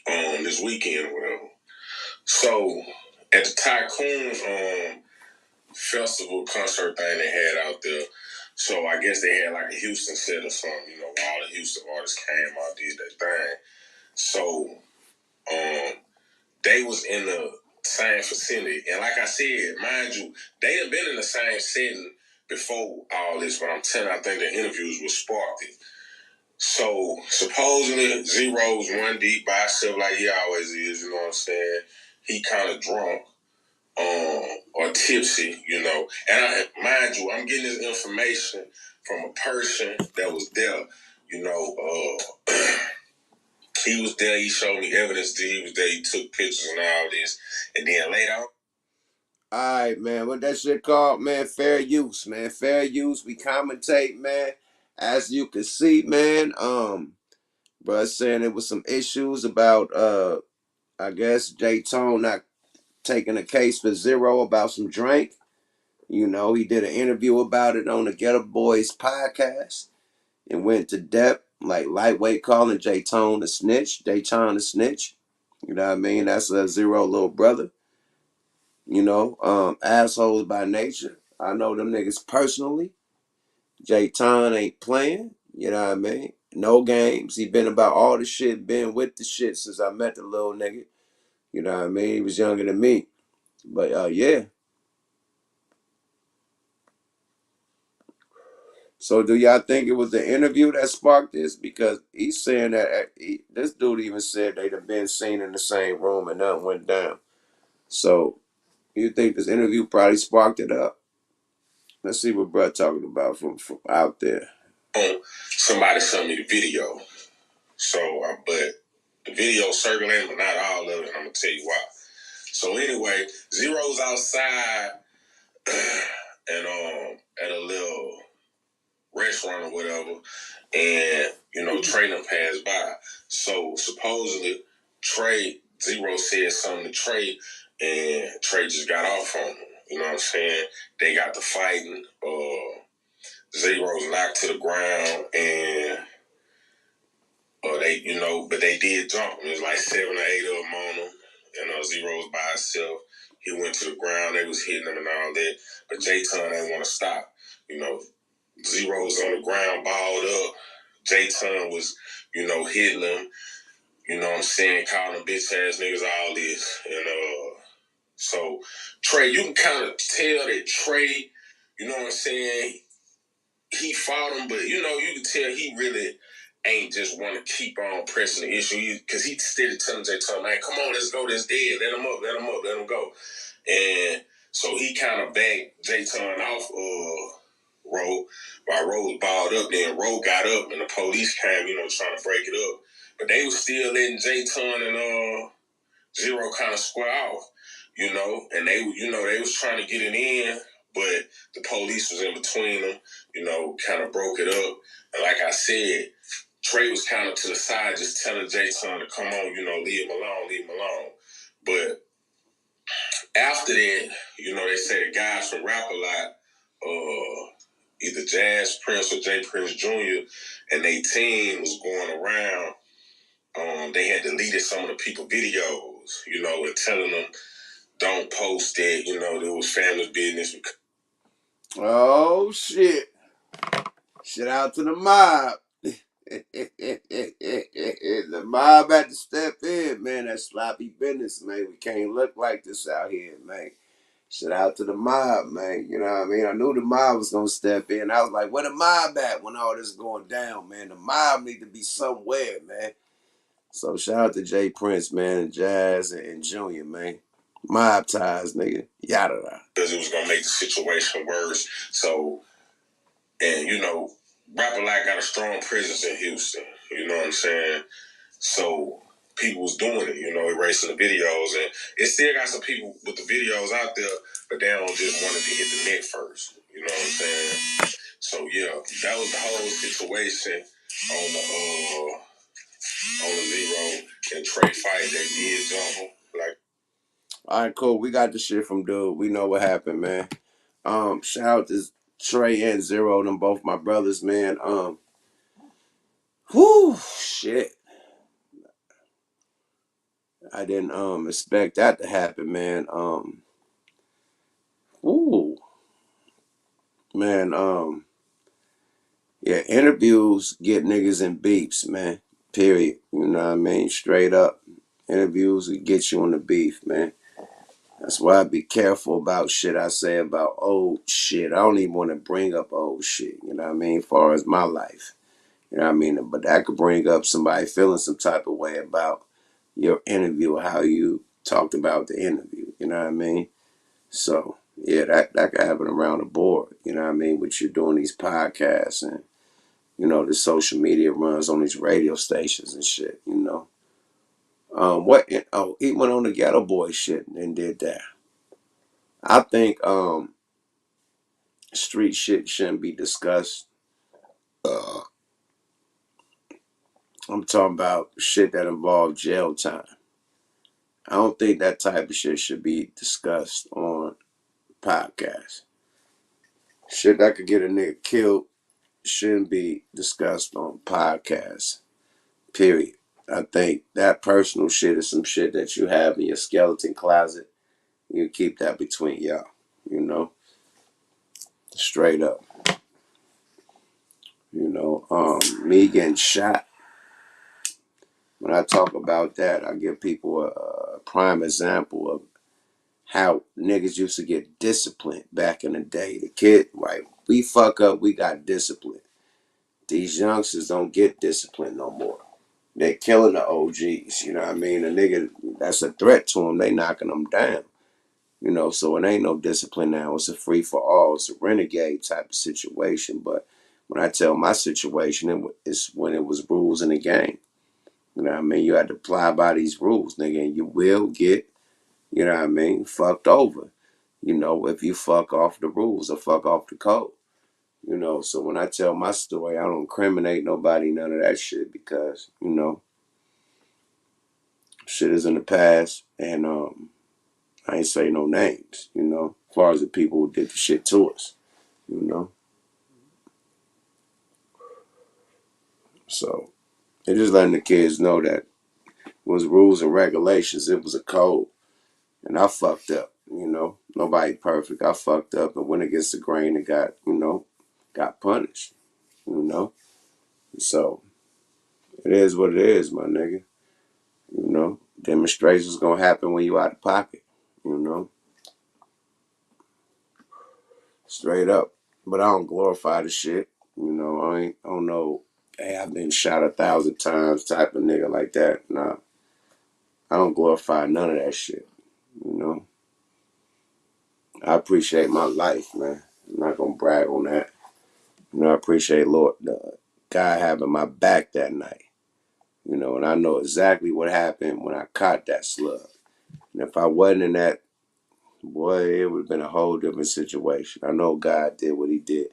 this weekend or whatever. So, at the Tycoon festival concert thing they had out there, so I guess they had like a Houston set or something, where all the Houston artists came out, did their thing. So, they was in the same vicinity. And like I said, mind you, they had been in the same setting before all this, but I'm telling you, I think the interviews were sparked it. So, supposedly, Zero's one deep by himself like he always is, you know what I'm saying? He kind of drunk, or tipsy, And mind you, I'm getting this information from a person that was there, he was there, he showed me evidence that he was there, he took pictures and all this, and then later on. Alright, man, what that shit called, man? Fair use, man. Fair use. We commentate, man. As you can see, man, bruh saying there was some issues about I guess J-Tone not taking a case for Zero about some drink. He did an interview about it on the Ghetto Boys podcast and went to depth, like lightweight calling J-Tone a snitch, J-Tone a snitch. You know what I mean? That's a Zero little brother. Assholes by nature. I know them niggas personally. J-Ton ain't playing. You know what I mean? No games. He been about all the shit, been with the shit since I met the little nigga. You know what I mean? He was younger than me. But yeah. So do y'all think it was the interview that sparked this? Because he's saying that this dude even said they'd have been seen in the same room and nothing went down. So you think this interview probably sparked it up? Let's see what Brett talking about from out there. Somebody sent me the video. So, but the video circulating, but not all of it. I'm gonna tell you why. So anyway, Zero's outside and at a little restaurant or whatever, and Trey done passed by. So supposedly Zero said something to Trey, and Trey just got off on him. You know what I'm saying? They got to fighting. Zero's knocked to the ground, and but they did jump. It was like 7 or 8 of them on him, and Zero's by himself. He went to the ground. They was hitting him and all that, but J-Ton didn't want to stop. Zero's on the ground, balled up. J-Ton was, hitting him. You know what I'm saying? Calling them bitch ass niggas, all this. And so Trey, you can kind of tell that Trey, you know what I'm saying, he fought him, but you can tell he really ain't just want to keep on pressing the issue because he steady telling J-Ton, man, come on, let's go, let's dead. Let him up, let him go. And so he kind of backed J-Ton off Ro, while Ro was balled up. Then Ro got up and the police came, trying to break it up. But they was still letting J-Ton and Zero kind of square off, and they was trying to get it in, but the police was in between them, kind of broke it up. And like I said, Trey was kind of to the side, just telling J-Ton to come on, leave him alone. But after that, they say the guys from Rap A Lot, either Jazz Prince or Jay Prince Jr., and they team was going around they had deleted some of the people videos, you know, and telling them don't post it, you know, it was family business. Oh shit. Shout out to the mob. The mob had to step in, man. That sloppy business, man. We can't look like this out here, man. Shout out to the mob, man. You know what I mean? I knew the mob was gonna step in. I was like, where the mob at when all this going down, man? The mob need to be somewhere, man. So shout out to Jay Prince, man, and Jazz and Junior, man. Mob ties, nigga. Yada yada. Because it was gonna make the situation worse. So, and you know, Rapper Like got a strong presence in Houston. You know what I'm saying? So people was doing it, you know, erasing the videos, and it still got some people with the videos out there, but they don't just want it to hit the net first. You know what I'm saying? So yeah, that was the whole situation on the Zero and Trey fight. They did jump him. Like, all right, cool. We got the shit from dude. We know what happened, man. Shout out to Trey and Zero, them both my brothers, man. Whoo, shit. I didn't expect that to happen, man. Whoo, man. Yeah, interviews get niggas in beefs, man. Period. You know what I mean? Straight up. Interviews will get you in the beef, man. That's why I be careful about shit I say about old shit. I don't even want to bring up old shit, you know what I mean, as far as my life. You know what I mean? But that could bring up somebody feeling some type of way about your interview or how you talked about the interview, you know what I mean? So, yeah, that could happen around the board, you know what I mean, with you doing these podcasts and, you know, the social media runs on these radio stations and shit, you know. He went on the Ghetto Boy shit and did that. I think street shit shouldn't be discussed. Uh, I'm talking about shit that involves jail time. I don't think that type of shit should be discussed on podcasts. Shit that could get a nigga killed shouldn't be discussed on podcasts. Period. I think that personal shit is some shit that you have in your skeleton closet. You keep that between y'all. You know, straight up. You know, me getting shot. When I talk about that, I give people a prime example of how niggas used to get disciplined back in the day. The kid, right? We fuck up, we got discipline. These youngsters don't get disciplined no more. They're killing the OGs, you know what I mean? A nigga, that's a threat to them, they knocking them down. You know, so it ain't no discipline now. It's a free for all. It's a renegade type of situation. But when I tell my situation, it's when it was rules in the game. You know what I mean? You had to apply by these rules, nigga, and you will get, you know what I mean, fucked over. You know, if you fuck off the rules or fuck off the code. You know, so when I tell my story, I don't incriminate nobody, none of that shit, because, you know, shit is in the past, and I ain't say no names, you know, as far as the people who did the shit to us, you know. So it just letting the kids know that it was rules and regulations. It was a code, and I fucked up. You know, nobody perfect. I fucked up and went against the grain and got, you know, got punished. You know, so it is what it is, my nigga. You know, demonstrations gonna happen when you out of pocket. You know, straight up. But I don't glorify the shit. You know, I don't know. Hey, I've been shot 1,000 times type of nigga like that. Nah, I don't glorify none of that shit. You know, I appreciate my life, man. I'm not gonna brag on that. You know, I appreciate Lord, the guy having my back that night. You know, and I know exactly what happened when I caught that slug. And if I wasn't in that, boy, it would have been a whole different situation. I know God did what he did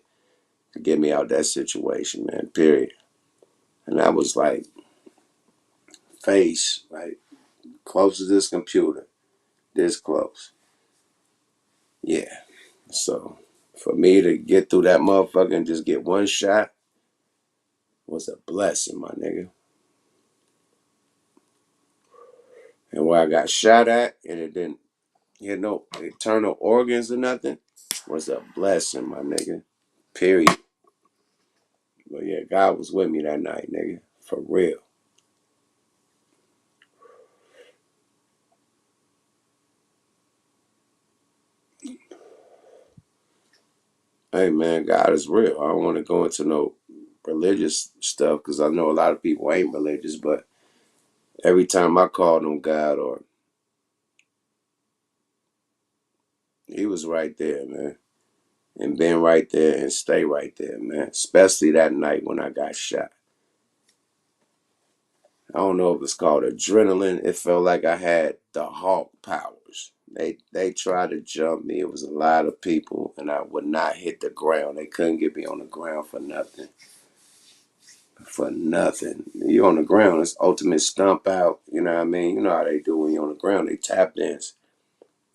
to get me out that situation, man, period. And I was like, face, like, close to this computer, this close. Yeah. So, for me to get through that motherfucker and just get one shot was a blessing, my nigga. And where I got shot at, and it didn't hit no internal organs or nothing, was a blessing, my nigga. Period. But yeah, God was with me that night, nigga. For real. Hey, man, God is real. I don't want to go into no religious stuff because I know a lot of people ain't religious, but every time I called on God, or he was right there, man. And been right there and stay right there, man. Especially that night when I got shot. I don't know if it's called adrenaline. It felt like I had the Hawk powers. They tried to jump me. It was a lot of people, and I would not hit the ground. They couldn't get me on the ground for nothing. For nothing. You on the ground, it's ultimate stump out. You know what I mean? You know how they do when you're on the ground. They tap dance.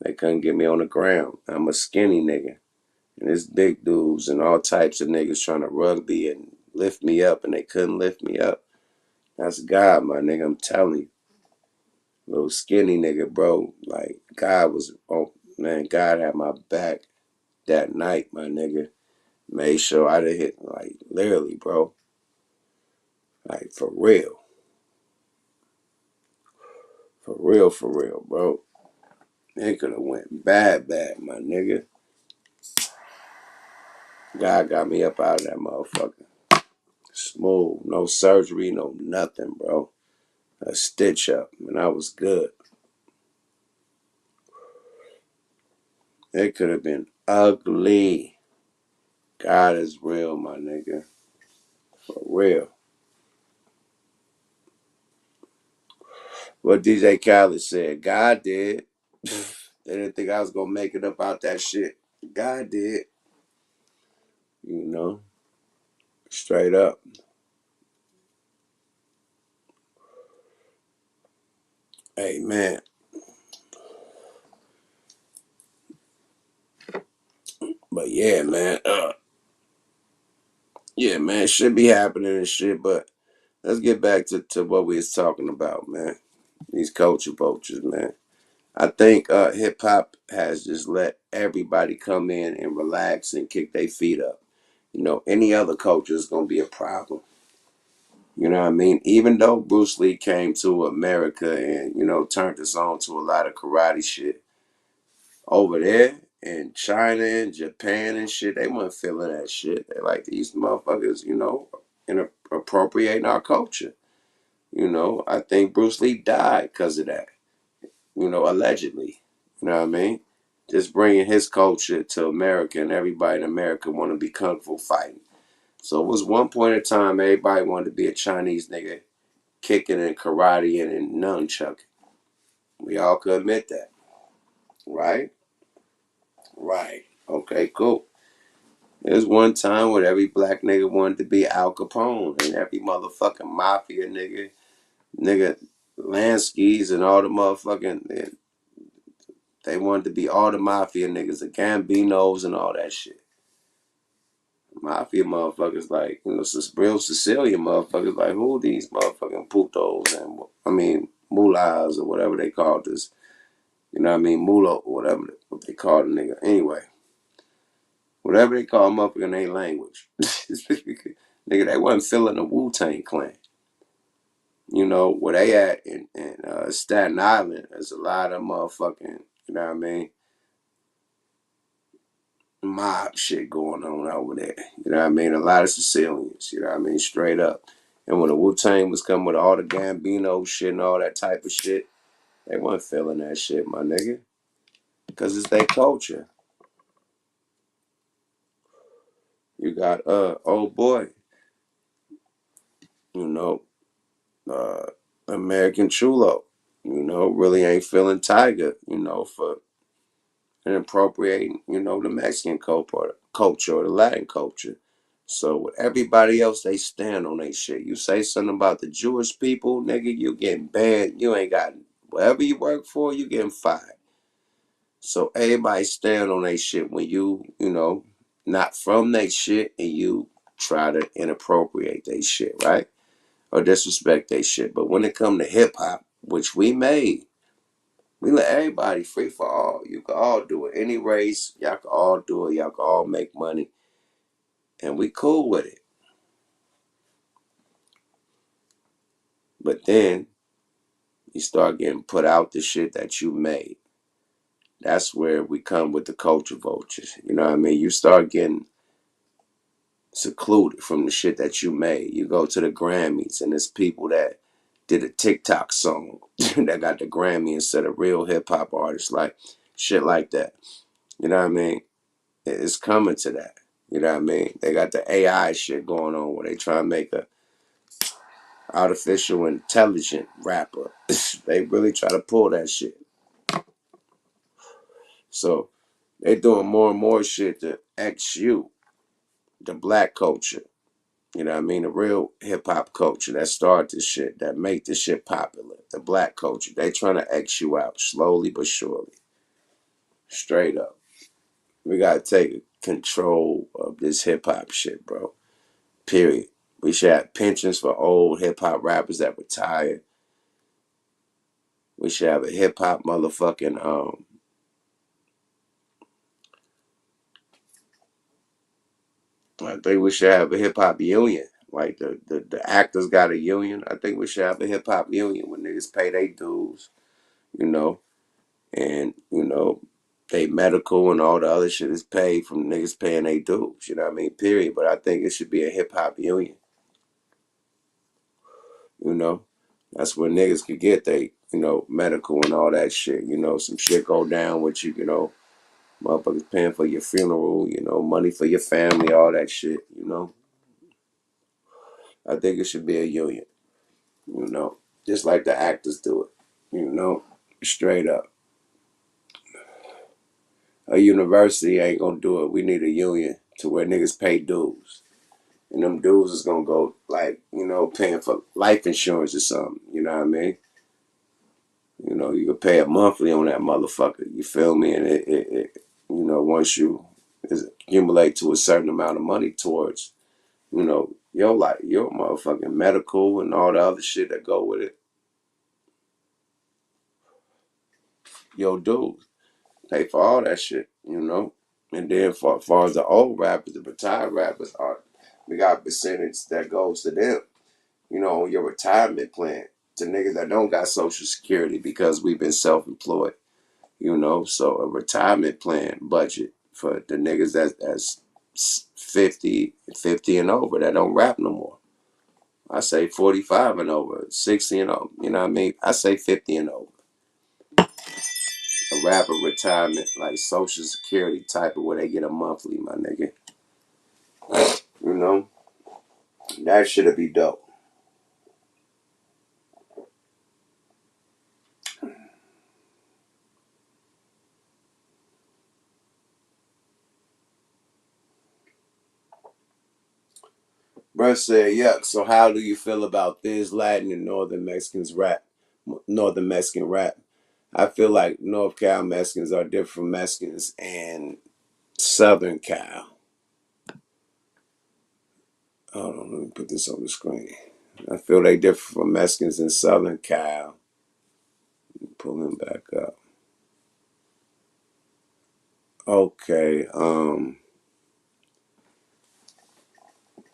They couldn't get me on the ground. I'm a skinny nigga. And there's big dudes and all types of niggas trying to rugby and lift me up, and they couldn't lift me up. That's God, my nigga. I'm telling you. Little skinny nigga, bro. Like, God was, oh, man, God had my back that night, my nigga. Made sure I didn't hit, like, literally, bro. Like, for real. For real, bro. It could have went bad, my nigga. God got me up out of that motherfucker. Smooth. No surgery, no nothing, bro. A stitch up, and I was good. It could have been ugly. God is real, my nigga. For real. What DJ Khaled said, God did. They didn't think I was gonna make it up out that shit. God did. You know, straight up. Hey, man. But yeah, man. Yeah, man. Shit be happening and shit. But let's get back to what we was talking about, man. These culture vultures, man. I think hip hop has just let everybody come in and relax and kick their feet up. You know, any other culture is gonna be a problem. You know what I mean? Even though Bruce Lee came to America and, you know, turned us on to a lot of karate shit, over there in China and Japan and shit, they weren't feeling that shit. They like these motherfuckers, you know, appropriating our culture. You know, I think Bruce Lee died because of that, you know, allegedly. You know what I mean? Just bringing his culture to America, and everybody in America want to be kung fu fighting. So it was one point in time everybody wanted to be a Chinese nigga kicking and karate and nunchucking. We all could admit that, right? Right. Okay, cool. There's one time when every black nigga wanted to be Al Capone, and every motherfucking mafia nigga Lansky's and all the motherfucking, they wanted to be all the mafia niggas, the Gambinos and all that shit. Mafia motherfuckers like, you know, real Sicilian motherfuckers like, who these motherfucking putos and, I mean, mullahs or whatever they call this. You know what I mean? Mulo or whatever what they call the nigga. Anyway, whatever they call motherfucker in their language. Nigga, they wasn't feeling the Wu-Tang Clan. You know, where they at in Staten Island, there's a lot of motherfucking, you know what I mean, mob shit going on over there. You know what I mean? A lot of Sicilians, you know what I mean? Straight up. And when the Wu-Tang was coming with all the Gambino shit and all that type of shit, they wasn't feeling that shit, my nigga. Because it's their culture. You got, old boy, you know, uh, American Chulo, you know, really ain't feeling Tiger, you know, for and appropriating, you know, the Mexican culture or the Latin culture. So with everybody else, they stand on their shit. You say something about the Jewish people, nigga, you getting banned. You ain't got whatever you work for, you getting fired. So everybody stand on their shit when you know, not from their shit and you try to inappropriate their shit, right? Or disrespect their shit. But when it come to hip hop, which we made, We let everybody free for all. You can all do it. Any race, y'all can all do it. Y'all can all make money. And we cool with it. But then you start getting put out the shit that you made. That's where we come with the culture vultures. You know what I mean? You start getting secluded from the shit that you made. You go to the Grammys and there's people that did a TikTok song that got the Grammy instead of real hip hop artists, like shit like that. You know what I mean? It's coming to that. You know what I mean? They got the AI shit going on where they try to make a artificial intelligent rapper. They really try to pull that shit. So they doing more and more shit to X you, the black culture. You know what I mean? The real hip hop culture that started this shit, that make this shit popular. The black culture. They trying to X you out slowly but surely. Straight up. We gotta take control of this hip hop shit, bro. Period. We should have pensions for old hip hop rappers that retired. We should have a hip hop motherfucking I think we should have a hip hop union. Like the actors got a union. I think we should have a hip hop union when niggas pay their dues, you know, and they medical and all the other shit is paid from niggas paying their dues. You know what I mean? Period. But I think it should be a hip hop union. You know, that's where niggas could get they medical and all that shit. Some shit go down with you. Motherfuckers paying for your funeral. Money for your family, all that shit. I think it should be a union. Just like the actors do it. Straight up. A university ain't gonna do it. We need a union to where niggas pay dues. And them dudes is gonna go like, paying for life insurance or something. You know what I mean? You can pay a monthly on that motherfucker. You feel me? And once you accumulate to a certain amount of money towards, your life, your motherfucking medical and all the other shit that go with it, your dudes pay for all that shit. And then for as far as the old rappers, the retired rappers are, we got a percentage that goes to them. On your retirement plan to niggas that don't got social security because we've been self-employed, so a retirement plan budget for the niggas that's 50 and over that don't rap no more. I say 45 and over, 60 and over, you know what I mean? I say 50 and over. A rapper retirement, like social security type of where they get a monthly, my nigga. You know? That should be dope. Bruh said, yuck. So how do you feel about this Latin and Northern Mexican rap? I feel like North Cal Mexicans are different from Mexicans and Southern Cal. Hold on, let me put this on the screen. I feel they differ from Mexicans and Southern Cal. Pull him back up. Okay,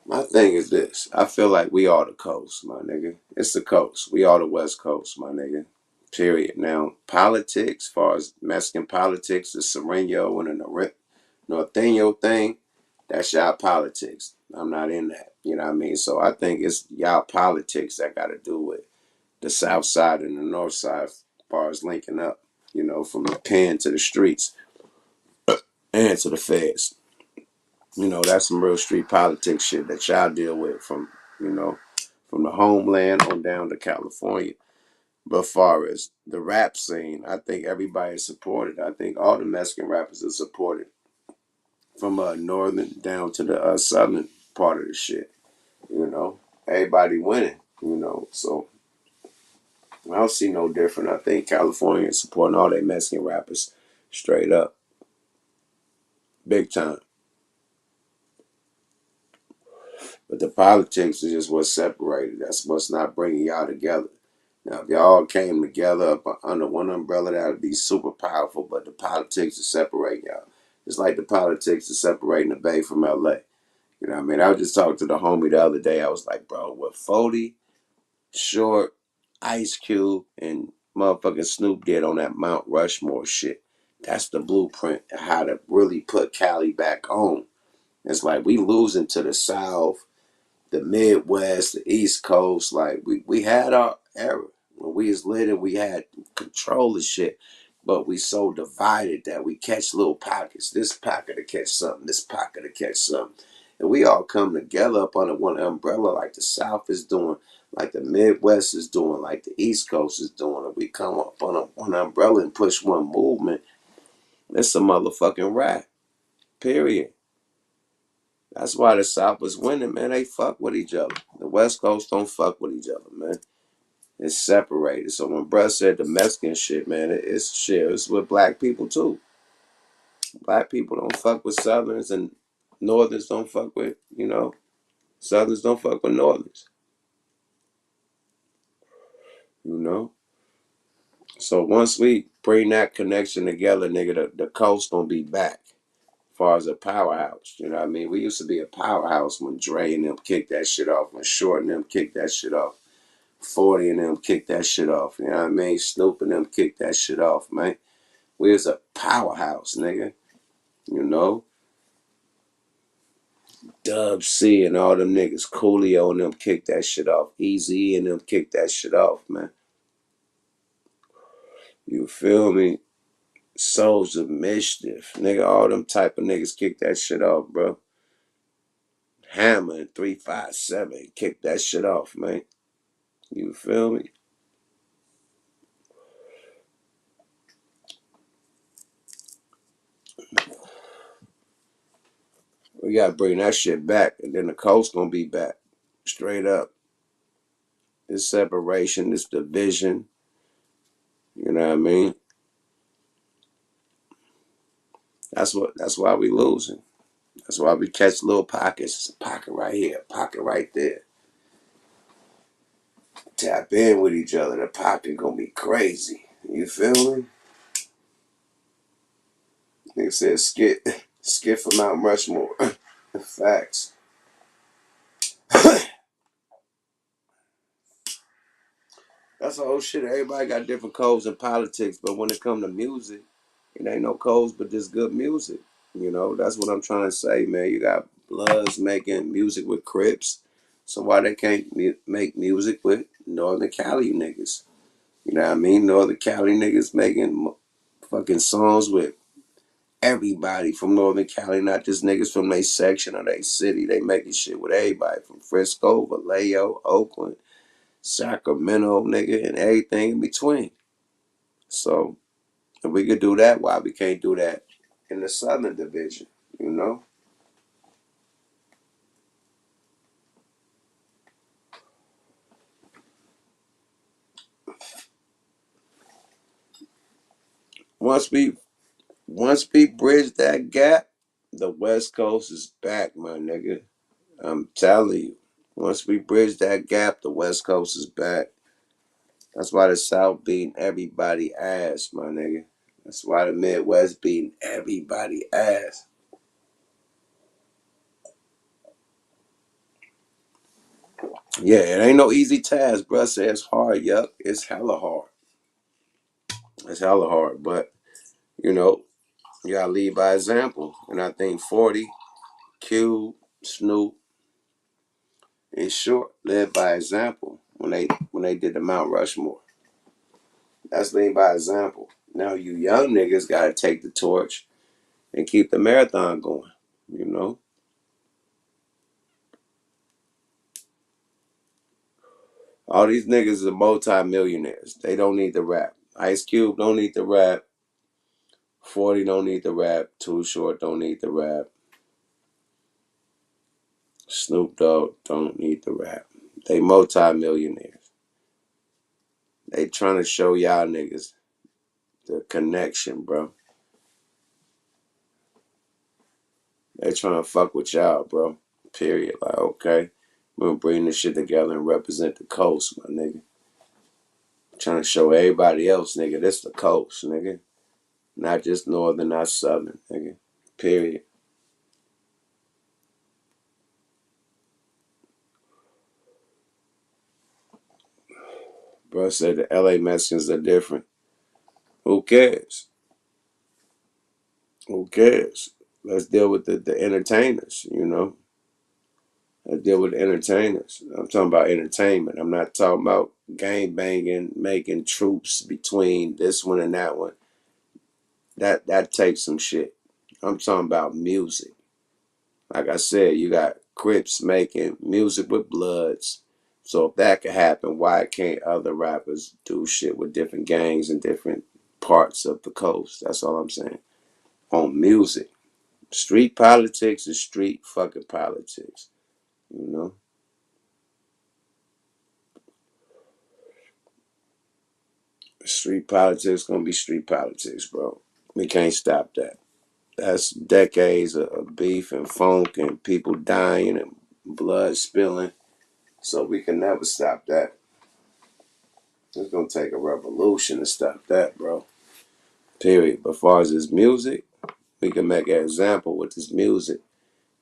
my thing is this. I feel like we are the coast, my nigga. It's the coast. We are the West Coast, my nigga. Period. Now, politics, as far as Mexican politics, the Sereno and the Norteño thing, that's y'all politics. I'm not in that. You know what I mean? So I think it's y'all politics that got to do with the South Side and the North Side as far as linking up, from the pen to the streets and to the feds. That's some real street politics shit that y'all deal with you know, from the homeland on down to California. But far as the rap scene, I think everybody is supported. I think all the Mexican rappers are supported from northern down to the southern part of the shit. Everybody winning. So I don't see no different. I think California is supporting all their Mexican rappers straight up, big time. But the politics is just what's separated. That's what's not bringing y'all together. Now, if y'all came together up under one umbrella, that would be super powerful. But the politics is separating y'all. It's like the politics is separating the Bay from LA. You know what I mean? I was just talking to the homie the other day. I was like, bro, what 40, Short, Ice Cube, and motherfucking Snoop did on that Mount Rushmore shit. That's the blueprint of how to really put Cali back on. It's like we losing to the South, the Midwest, the East Coast. Like we had our era when we was lit and we had control of shit, but we so divided that we catch little pockets. This pocket to catch something, this pocket to catch something, and we all come together up under one umbrella, like the South is doing, like the Midwest is doing, like the East Coast is doing, and we come up on one umbrella and push one movement. It's a motherfucking rap. Period. That's why the South was winning, man. They fuck with each other. The West Coast don't fuck with each other, man. It's separated. So when bruh said the Mexican shit, man, it's shit. It's with black people too. Black people don't fuck with Southerns, and Northerners don't fuck with, Southerns don't fuck with Northerners. You know? So once we bring that connection together, nigga, the coast gonna be back. As far as a powerhouse, you know what I mean? We used to be a powerhouse when Dre and them kicked that shit off, when Short and them kicked that shit off. 40 and them kicked that shit off. You know what I mean? Snoop and them kicked that shit off, man. We was a powerhouse, nigga. You know? Dub C and all them niggas. Coolio and them kicked that shit off. Easy and them kicked that shit off, man. You feel me? Souls of Mischief. Nigga, all them type of niggas kicked that shit off, bro. Hammer and 357 kicked that shit off, man. You feel me? We gotta bring that shit back, and then the coast gonna be back. Straight up. This separation, this division. You know what I mean? That's why we losing. That's why we catch little pockets. It's a pocket right here, a pocket right there. Tap in with each other. The pocket gonna be crazy. You feel me? Nigga said skit from Mount Rushmore. Facts. That's the whole shit. Everybody got different codes in politics, but when it come to music, it ain't no codes but just good music. You know, that's what I'm trying to say, man. You got Bloods making music with Crips, so why they can't make music with Northern Cali niggas? You know what I mean? Northern Cali niggas making fucking songs with everybody from Northern Cali, not just niggas from their section or their city. They making shit with everybody from Frisco, Vallejo, Oakland, Sacramento, nigga, and everything in between. So if we could do that, why we can't do that in the Southern Division? You know? Once we bridge that gap, the West Coast is back, my nigga. I'm telling you. Once we bridge that gap, the West Coast is back. That's why the South beating everybody ass, my nigga. That's why the Midwest beating everybody ass. Yeah, it ain't no easy task, bruh. Say it's hard, yup. It's hella hard. It's hella hard, but you know, you gotta lead by example. And I think 40, Cube, Snoop, and Short led by example when they did the Mount Rushmore. That's lead by example. Now you young niggas gotta take the torch and keep the marathon going. You know? All these niggas are multi-millionaires. They don't need to rap. Ice Cube don't need to rap. 40 don't need to rap. Too Short don't need to rap. Snoop Dogg don't need to rap. They multi-millionaires. They trying to show y'all niggas the connection, bro. They trying to fuck with y'all, bro. Period. Like, okay, we're gonna bring this shit together and represent the coast, my nigga. Trying to show everybody else, nigga, this the coast, nigga. Not just northern, not southern, nigga. Period. Bro said the LA Mexicans are different. Who cares? Who cares? Let's deal with the entertainers, you know? Let's deal with the entertainers. I'm talking about entertainment. I'm not talking about gang banging, making troops between this one and that one. That takes some shit. I'm talking about music. Like I said, you got Crips making music with Bloods. So if that could happen, why can't other rappers do shit with different gangs in different parts of the coast? That's all I'm saying. On music. Street politics is street fucking politics. You know? Street politics gonna be street politics, bro. We can't stop that. That's decades of beef and funk and people dying and blood spilling. So we can never stop that. It's gonna take a revolution to stop that, bro. Period. But as far as this music, we can make an example with this music.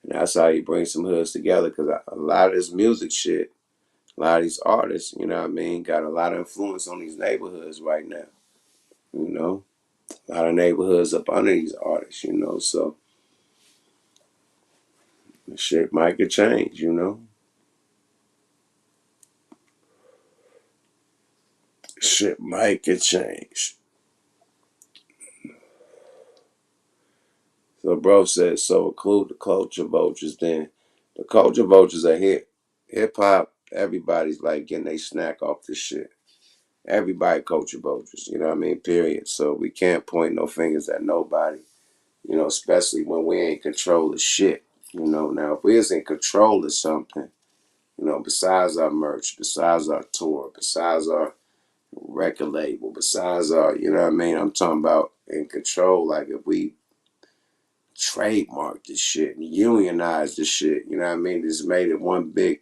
And that's how you bring some hoods together. Because a lot of this music shit, a lot of these artists, you know what I mean, got a lot of influence on these neighborhoods right now. You know? A lot of neighborhoods up under these artists, you know? So shit might get changed, you know? Shit might get changed. So bro said, so include the culture vultures then. The culture vultures are here. Hip hop, everybody's like getting a snack off this shit. Everybody culture vultures, you know what I mean? Period. So we can't point no fingers at nobody, you know, especially when we ain't control of shit. You know, now if we is in control of something, you know, besides our merch, besides our tour, besides our record label, besides our, you know what I mean? I'm talking about in control, like if we trademark this shit and unionize this shit, you know what I mean? Just made it one big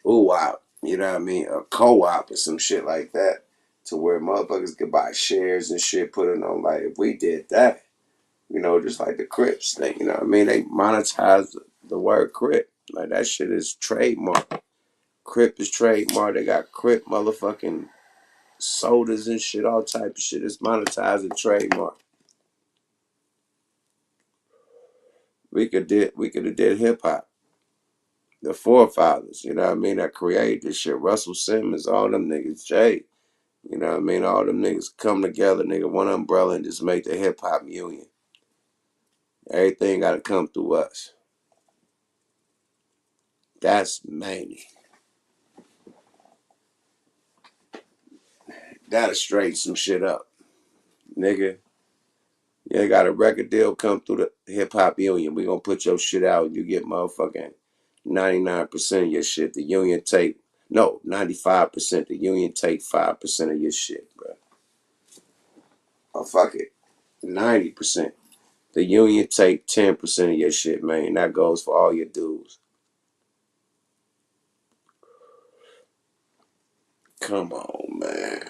ooh-op, you know what I mean? A co-op or some shit like that to where motherfuckers could buy shares and shit, put it on. Like, if we did that, you know, just like the Crips thing, you know what I mean? They monetize the word Crip. Like, that shit is trademark. Crip is trademark. They got Crip motherfucking sodas and shit, all type of shit. It's monetized and trademark. We could have did hip hop. The forefathers, you know what I mean, that created this shit. Russell Simmons, all them niggas, Jay, you know what I mean, all them niggas come together, nigga, one umbrella and just make the hip hop union. Everything gotta come through us. That's mania. That'll straighten some shit up, nigga. You got a record deal come through the hip hop union. We gonna put your shit out and you get motherfucking 99% of your shit. The union take, no, 95%. The union take 5% of your shit, bro. Oh, fuck it. 90%. The union take 10% of your shit, man. That goes for all your dues. Come on, man.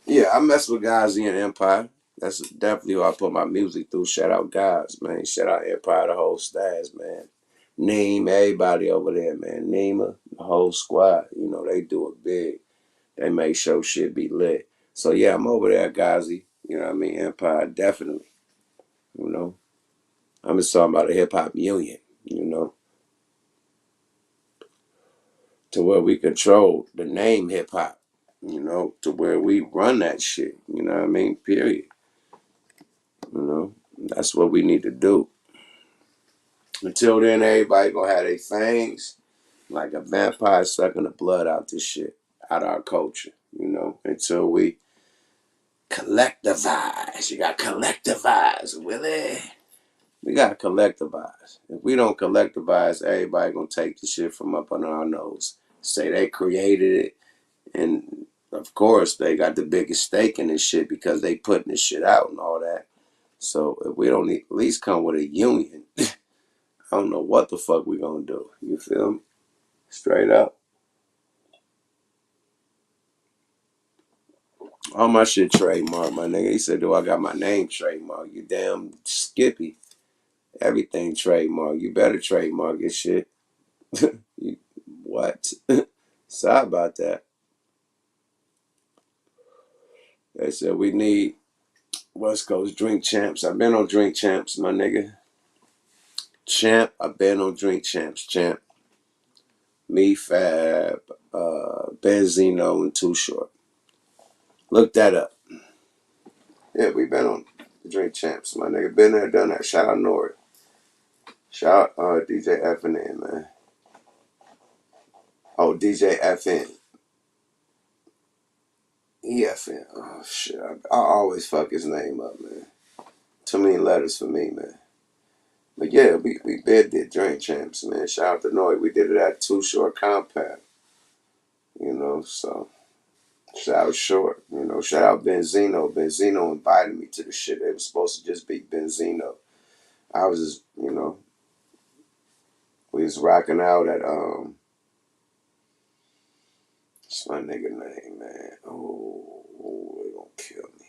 Yeah, I mess with guys in Empire. That's definitely who I put my music through. Shout out guys, man. Shout out Empire, the whole staff, man. Name everybody over there, man. Nima, the whole squad. You know, they do it big. They make sure shit be lit. So yeah, I'm over there, Gazi. You know what I mean? Empire, definitely. You know, I'm just talking about the hip hop union. You know, to where we control the name hip hop. You know, to where we run that shit. You know what I mean? Period. You know, that's what we need to do. Until then, everybody gonna have their fangs like a vampire sucking the blood out this shit, out our culture. You know, until we collectivize. You got collectivize, Willie. We gotta collectivize. If we don't collectivize, everybody gonna take the shit from up under our nose. Say they created it, and of course they got the biggest stake in this shit because they putting this shit out and all that. So if we don't at least come with a union, I don't know what the fuck we gonna do. You feel me? Straight up. All my shit trademark, my nigga. He said, do I got my name trademark? You damn Skippy. Everything trademark. You better trademark your shit. You, what? Sorry about that. They said we need West Coast drink champs. I've been on drink champs, my nigga. Champ, I've been on drink champs, champ. Me, Fab, Benzino, and Too Short. Look that up. Yeah, we been on drink champs, my nigga. Been there, done that. Shout out Nori. Shout out DJ FNN, man. Oh, DJ FN. EFN. Oh, shit. I always fuck his name up, man. Too many letters for me, man. But yeah, we did drink champs, man. Shout out to Nori. We did it at Too Short Compact. You know, so shout out Short. You know, shout out Benzino. Benzino invited me to the shit. It was supposed to just be Benzino. I was just, you know, we was rocking out at what's my nigga name, man? Oh, they gonna kill me.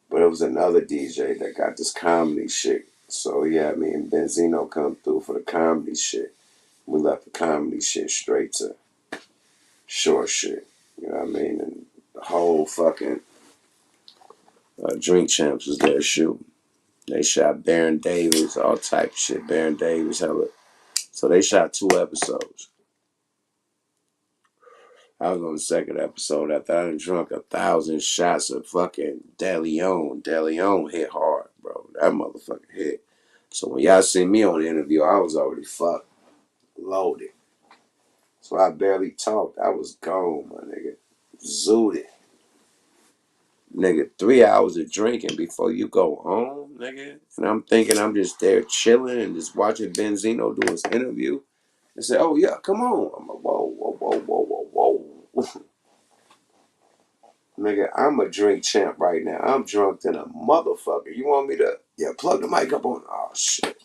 But it was another DJ that got this comedy shit. So yeah, me and Benzino come through for the comedy shit. We left the comedy shit straight to short shit. You know what I mean? And the whole fucking Drink Champs was there shooting. They shot Baron Davis, all type of shit. Baron Davis, hella. So they shot 2 episodes. I was on the second episode after I done drunk 1,000 shots of fucking De Leon. De Leon hit hard, bro. That motherfucker hit. So when y'all see me on the interview, I was already fucked loaded. So I barely talked. I was gone, my nigga. Zooted. Nigga, 3 hours of drinking before you go home, nigga. And I'm thinking I'm just there chilling and just watching Benzino do his interview. And say, oh yeah, come on. I'm like, whoa, whoa, whoa, whoa, whoa, whoa. Nigga, I'm a drink champ right now. I'm drunk than a motherfucker. You want me to, yeah, plug the mic up on, oh shit.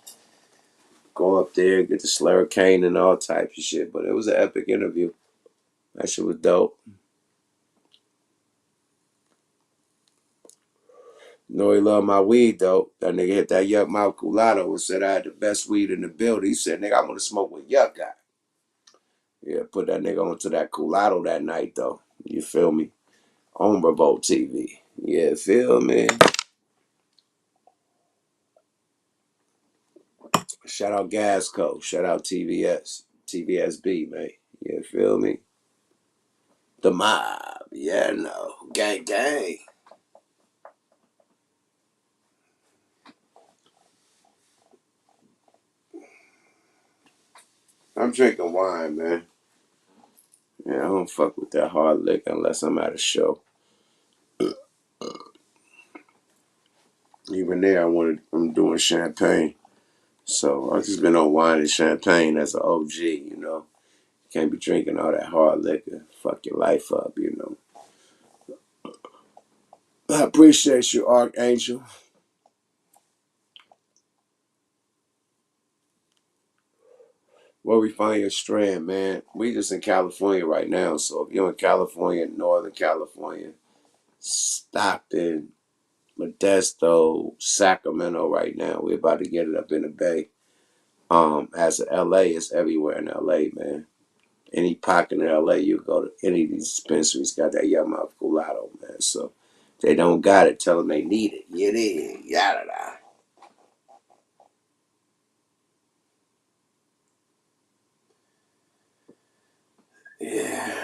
Go up there, get the Slurricane and all types of shit. But it was an epic interview. That shit was dope. Know he loved my weed though. That nigga hit that Yukmouth Culado and said I had the best weed in the building. He said, nigga, I want to smoke with Yuck got. Yeah, put that nigga onto that Culado that night though. You feel me? On Revolt TV. Yeah, feel me? Shout out Gasco. Shout out TVS. TVSB, man. You feel me? The mob. Yeah, no. Gang, gang. I'm drinking wine, man. Yeah, I don't fuck with that hard liquor unless I'm at a show. Even there, I'm doing champagne. So I've just been on wine and champagne as an OG, you know. Can't be drinking all that hard liquor. Fuck your life up, you know. I appreciate you, Archangel. Where we find your strand, man. We just in California right now. So if you're in California, Northern California, Stockton, Modesto, Sacramento right now. We're about to get it up in the Bay. As of LA, it's everywhere in LA, man. Any pocket in LA, you go to any of these dispensaries, got that Yukmouth Culado, man. So if they don't got it, tell them they need it. Get in, yada da. Yeah.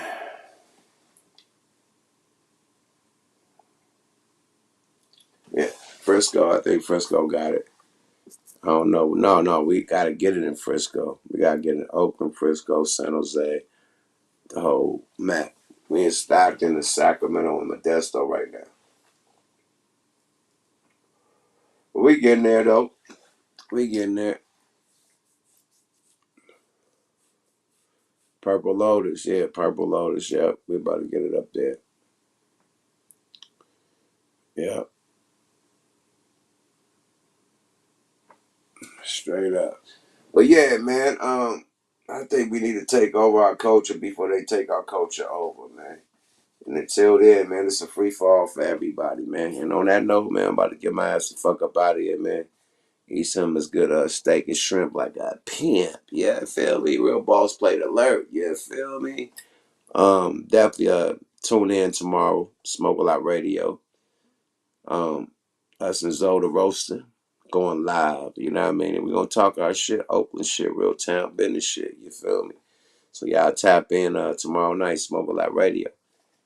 Yeah. Frisco, I think Frisco got it. I don't know. No, we gotta get it in Frisco. We gotta get it in Oakland, Frisco, San Jose, the whole map. We in Stockton and Sacramento and Modesto right now. But we getting there though. We getting there. Purple Lotus, yeah, Purple Lotus, yeah. We about to get it up there. Yeah, straight up. But yeah, man, I think we need to take over our culture before they take our culture over, man. And until then, man, it's a free fall for everybody, man. And on that note, man, I'm about to get my ass the fuck up out of here, man. Eat some as good steak and shrimp like a pimp. Yeah, feel me? Real boss plate alert. Yeah, feel me? Definitely tune in tomorrow. Smoke a Lot Radio. Us and Zoe the Roaster going live. You know what I mean? And we're gonna talk our shit, Oakland shit, real town business shit. You feel me? So y'all tap in tomorrow night, Smoke a Lot Radio.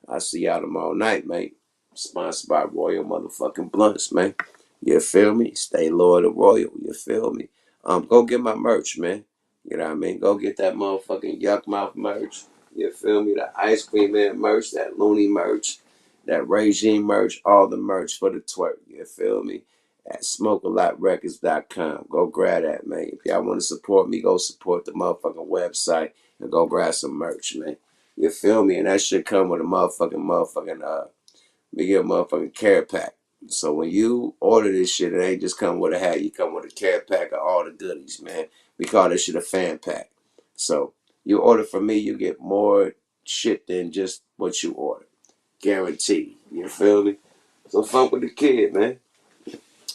I'll see y'all tomorrow night, mate. Sponsored by Royal motherfucking Blunts, man. You feel me? Stay loyal to Royal. You feel me? Go get my merch, man. You know what I mean? Go get that motherfucking Yukmouth merch. You feel me? The Ice Cream Man merch, that Looney merch, that Regime merch, all the merch for the twerk. You feel me? At smokealotrecords.com. Go grab that, man. If y'all want to support me, go support the motherfucking website and go grab some merch, man. You feel me? And that shit come with a we get a motherfucking care pack. So when you order this shit, it ain't just come with a hat. You come with a care pack of all the goodies, man. We call this shit a fan pack. So you order from me, you get more shit than just what you order. Guaranteed. You feel me? So fuck with the kid, man.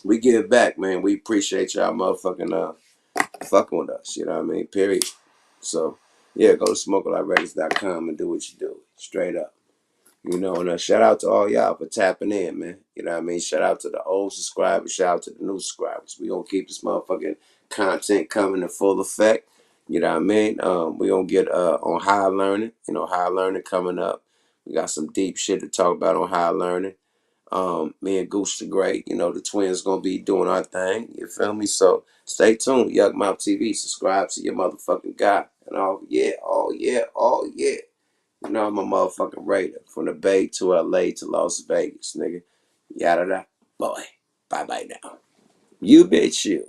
We give back, man. We appreciate y'all motherfucking fucking with us. You know what I mean? Period. So yeah, go to smokealotrecords.com and do what you do. Straight up. You know, and shout out to all y'all for tapping in, man. You know what I mean? Shout out to the old subscribers. Shout out to the new subscribers. We gonna keep this motherfucking content coming in full effect. You know what I mean? We gonna get on high learning. You know, high learning coming up. We got some deep shit to talk about on high learning. Me and Goose the Great, you know, the twins gonna be doing our thing. You feel me? So stay tuned. Yukmouth TV. Subscribe to your motherfucking guy. And oh yeah. You know I'm a motherfucking Raider. From the Bay to LA to Las Vegas, nigga. Yada da. Boy. Bye bye now. You bitch you.